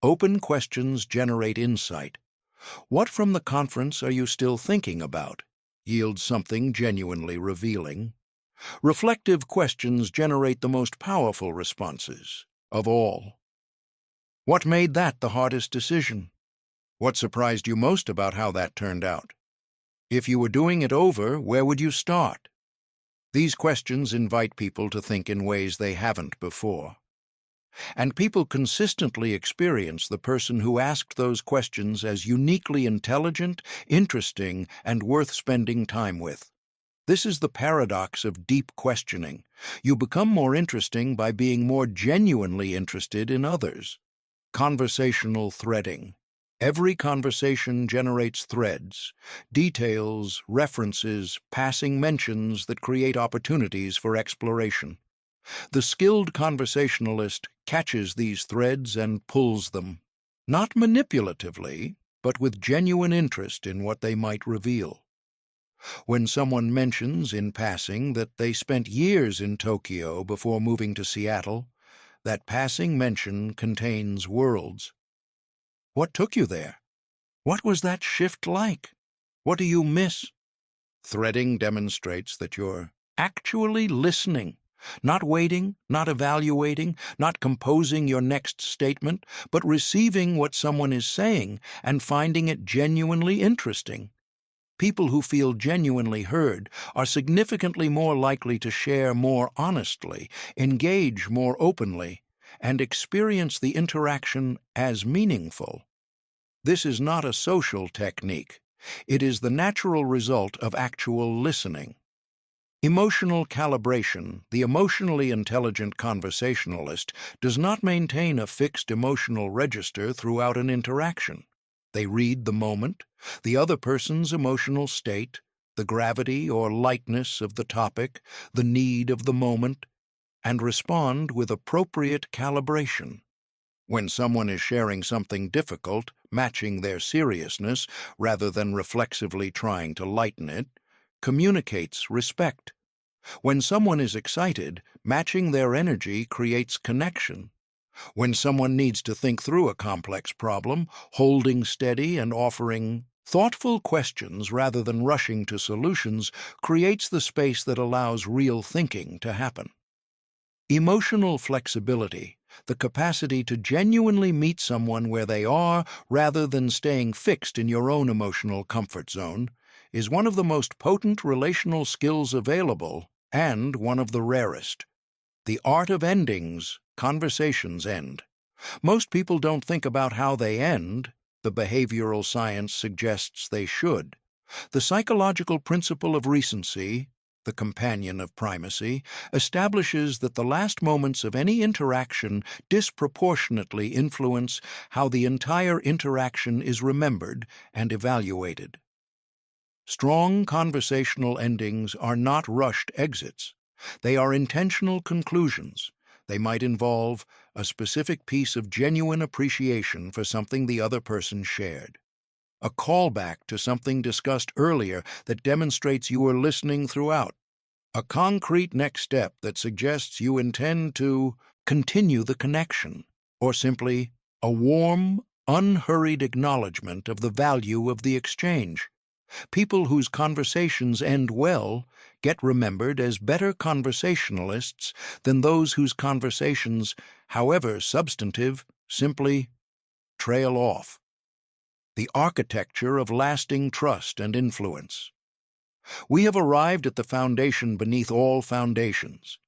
Open questions generate insight. "What from the conference are you still thinking about?" Yields something genuinely revealing. Reflective questions generate the most powerful responses of all. "What made that the hardest decision?" "What surprised you most about how that turned out?" "If you were doing it over, where would you start?" These questions invite people to think in ways they haven't before. And people consistently experience the person who asked those questions as uniquely intelligent, interesting, and worth spending time with. This is the paradox of deep questioning. You become more interesting by being more genuinely interested in others. Conversational threading. Every conversation generates threads, details, references, passing mentions that create opportunities for exploration. The skilled conversationalist catches these threads and pulls them, not manipulatively, but with genuine interest in what they might reveal. When someone mentions in passing that they spent years in Tokyo before moving to Seattle, that passing mention contains worlds. "What took you there? What was that shift like? What do you miss?" Threading demonstrates that you're actually listening. Not waiting, not evaluating, not composing your next statement, but receiving what someone is saying and finding it genuinely interesting. People who feel genuinely heard are significantly more likely to share more honestly, engage more openly, and experience the interaction as meaningful. This is not a social technique. It is the natural result of actual listening. Emotional calibration. The emotionally intelligent conversationalist does not maintain a fixed emotional register throughout an interaction. They read the moment, the other person's emotional state, the gravity or lightness of the topic, the need of the moment, and respond with appropriate calibration. When someone is sharing something difficult, matching their seriousness rather than reflexively trying to lighten it, communicates respect. When someone is excited, matching their energy creates connection. When someone needs to think through a complex problem, holding steady and offering thoughtful questions rather than rushing to solutions creates the space that allows real thinking to happen. Emotional flexibility, the capacity to genuinely meet someone where they are rather than staying fixed in your own emotional comfort zone, is one of the most potent relational skills available and one of the rarest. The art of endings, conversations end. Most people don't think about how they end. The behavioral science suggests they should. The psychological principle of recency, the companion of primacy, establishes that the last moments of any interaction disproportionately influence how the entire interaction is remembered and evaluated. Strong conversational endings are not rushed exits. They are intentional conclusions. They might involve a specific piece of genuine appreciation for something the other person shared, a callback to something discussed earlier that demonstrates you are listening throughout, a concrete next step that suggests you intend to continue the connection, or simply a warm, unhurried acknowledgement of the value of the exchange. People whose conversations end well get remembered as better conversationalists than those whose conversations, however substantive, simply trail off. The architecture of lasting trust and influence. We have arrived at the foundation beneath all foundations.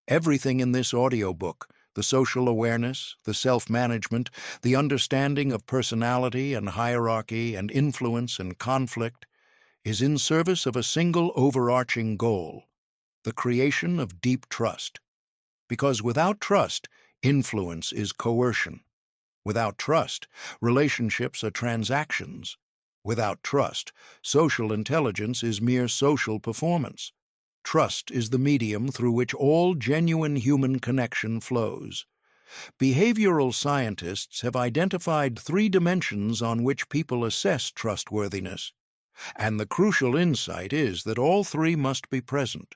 Everything in this audiobook, the social awareness, the self-management, the understanding of personality and hierarchy and influence and conflict, is in service of a single overarching goal, the creation of deep trust. Because without trust, influence is coercion. Without trust, relationships are transactions. Without trust, social intelligence is mere social performance. Trust is the medium through which all genuine human connection flows. Behavioral scientists have identified 3 dimensions on which people assess trustworthiness, and the crucial insight is that all 3 must be present.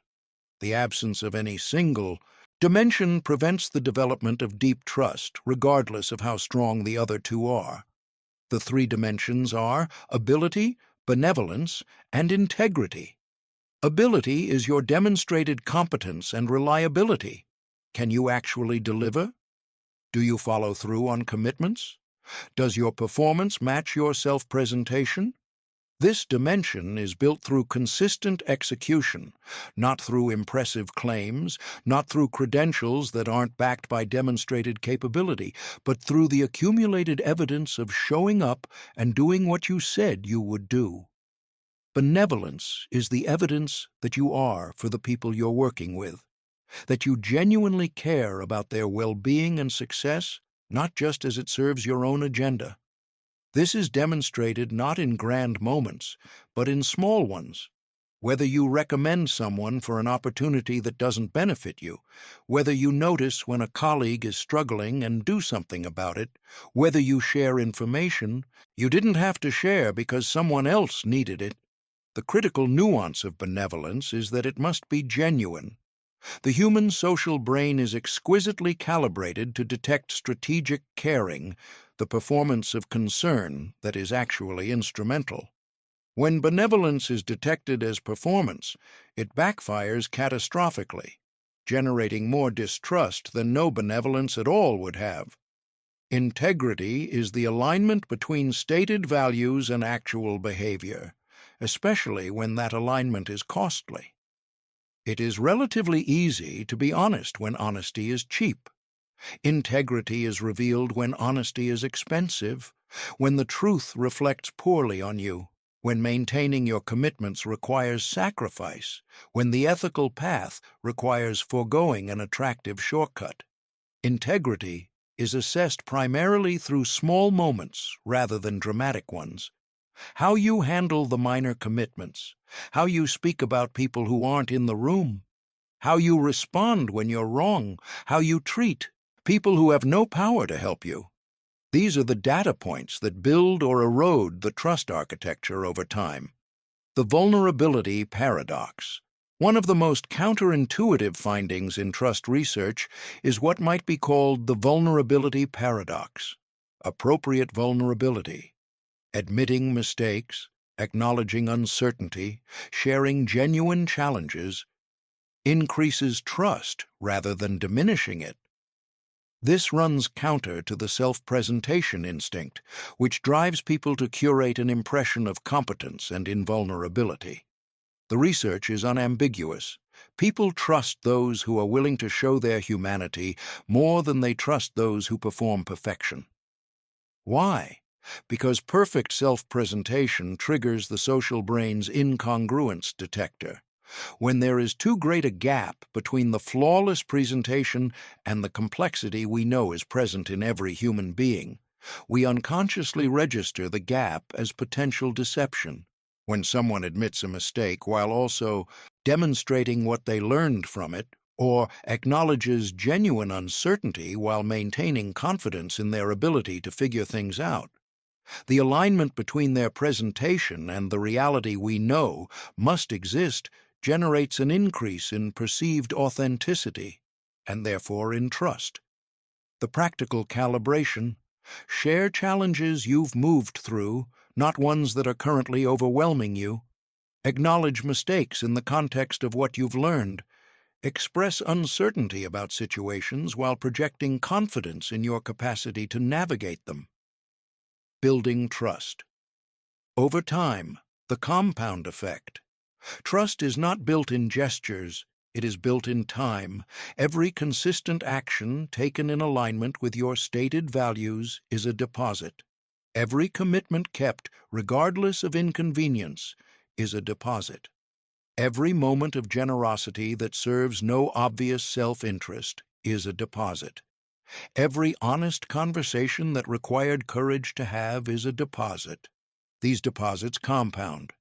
The absence of any single dimension prevents the development of deep trust, regardless of how strong the other 2 are. The 3 dimensions are ability, benevolence, and integrity. Ability is your demonstrated competence and reliability. Can you actually deliver? Do you follow through on commitments? Does your performance match your self-presentation? This dimension is built through consistent execution, not through impressive claims, not through credentials that aren't backed by demonstrated capability, but through the accumulated evidence of showing up and doing what you said you would do. Benevolence is the evidence that you are for the people you're working with, that you genuinely care about their well-being and success, not just as it serves your own agenda. This is demonstrated not in grand moments, but in small ones. Whether you recommend someone for an opportunity that doesn't benefit you, whether you notice when a colleague is struggling and do something about it, whether you share information you didn't have to share because someone else needed it. The critical nuance of benevolence is that it must be genuine. The human social brain is exquisitely calibrated to detect strategic caring, the performance of concern that is actually instrumental. When benevolence is detected as performance, it backfires catastrophically, generating more distrust than no benevolence at all would have. Integrity is the alignment between stated values and actual behavior, especially when that alignment is costly. It is relatively easy to be honest when honesty is cheap. Integrity is revealed when honesty is expensive, when the truth reflects poorly on you, when maintaining your commitments requires sacrifice, when the ethical path requires foregoing an attractive shortcut. Integrity is assessed primarily through small moments rather than dramatic ones. How you handle the minor commitments, how you speak about people who aren't in the room, how you respond when you're wrong, how you treat people who have no power to help you. These are the data points that build or erode the trust architecture over time. The vulnerability paradox. One of the most counterintuitive findings in trust research is what might be called the vulnerability paradox. Appropriate vulnerability. Admitting mistakes, acknowledging uncertainty, sharing genuine challenges. increases trust rather than diminishing it. This runs counter to the self-presentation instinct, which drives people to curate an impression of competence and invulnerability. The research is unambiguous. People trust those who are willing to show their humanity more than they trust those who perform perfection. Why? Because perfect self-presentation triggers the social brain's incongruence detector. When there is too great a gap between the flawless presentation and the complexity we know is present in every human being, we unconsciously register the gap as potential deception. When someone admits a mistake while also demonstrating what they learned from it, or acknowledges genuine uncertainty while maintaining confidence in their ability to figure things out, the alignment between their presentation and the reality we know must exist generates an increase in perceived authenticity, and therefore in trust. The practical calibration: share challenges you've moved through, not ones that are currently overwhelming you. Acknowledge mistakes in the context of what you've learned. Express uncertainty about situations while projecting confidence in your capacity to navigate them. Building trust. Over time, the compound effect. Trust is not built in gestures, it is built in time. Every consistent action taken in alignment with your stated values is a deposit. Every commitment kept, regardless of inconvenience, is a deposit. Every moment of generosity that serves no obvious self-interest is a deposit. Every honest conversation that required courage to have is a deposit. These deposits compound.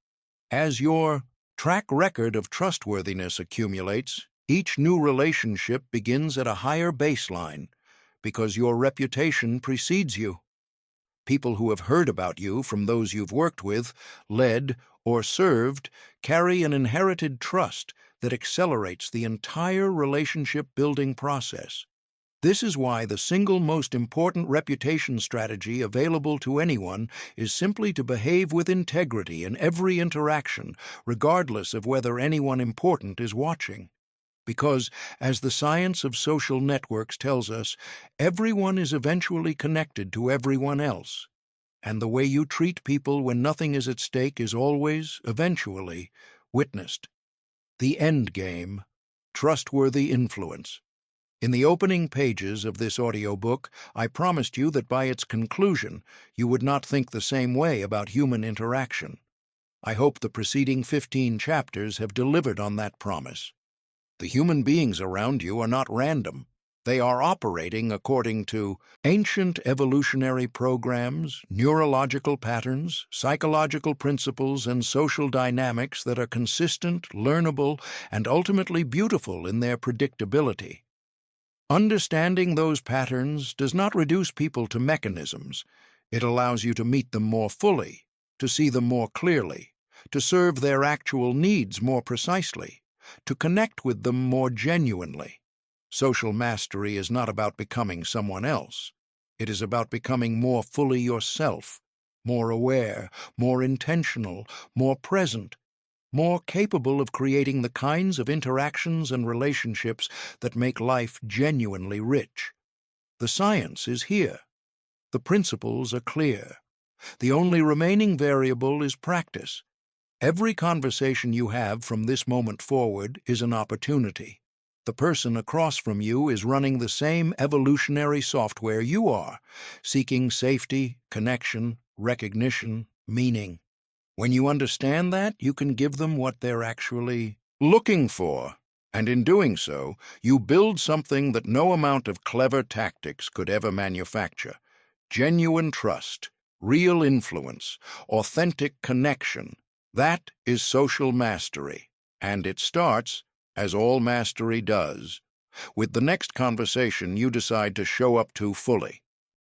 As your track record of trustworthiness accumulates, each new relationship begins at a higher baseline because your reputation precedes you. People who have heard about you from those you've worked with, led, or served carry an inherited trust that accelerates the entire relationship-building process. This is why the single most important reputation strategy available to anyone is simply to behave with integrity in every interaction, regardless of whether anyone important is watching. Because, as the science of social networks tells us, everyone is eventually connected to everyone else. And the way you treat people when nothing is at stake is always, eventually, witnessed. The end game: trustworthy influence. In the opening pages of this audiobook, I promised you that by its conclusion, you would not think the same way about human interaction. I hope the preceding 15 chapters have delivered on that promise. The human beings around you are not random. They are operating according to ancient evolutionary programs, neurological patterns, psychological principles, and social dynamics that are consistent, learnable, and ultimately beautiful in their predictability. Understanding those patterns does not reduce people to mechanisms. It allows you to meet them more fully, to see them more clearly, to serve their actual needs more precisely, to connect with them more genuinely. Social mastery is not about becoming someone else. It is about becoming more fully yourself, more aware, more intentional, more present, more capable of creating the kinds of interactions and relationships that make life genuinely rich. The science is here. The principles are clear. The only remaining variable is practice. Every conversation you have from this moment forward is an opportunity. The person across from you is running the same evolutionary software you are, seeking safety, connection, recognition, meaning. When you understand that, you can give them what they're actually looking for. And in doing so, you build something that no amount of clever tactics could ever manufacture. Genuine trust, real influence, authentic connection. That is social mastery. And it starts, as all mastery does, with the next conversation you decide to show up to fully.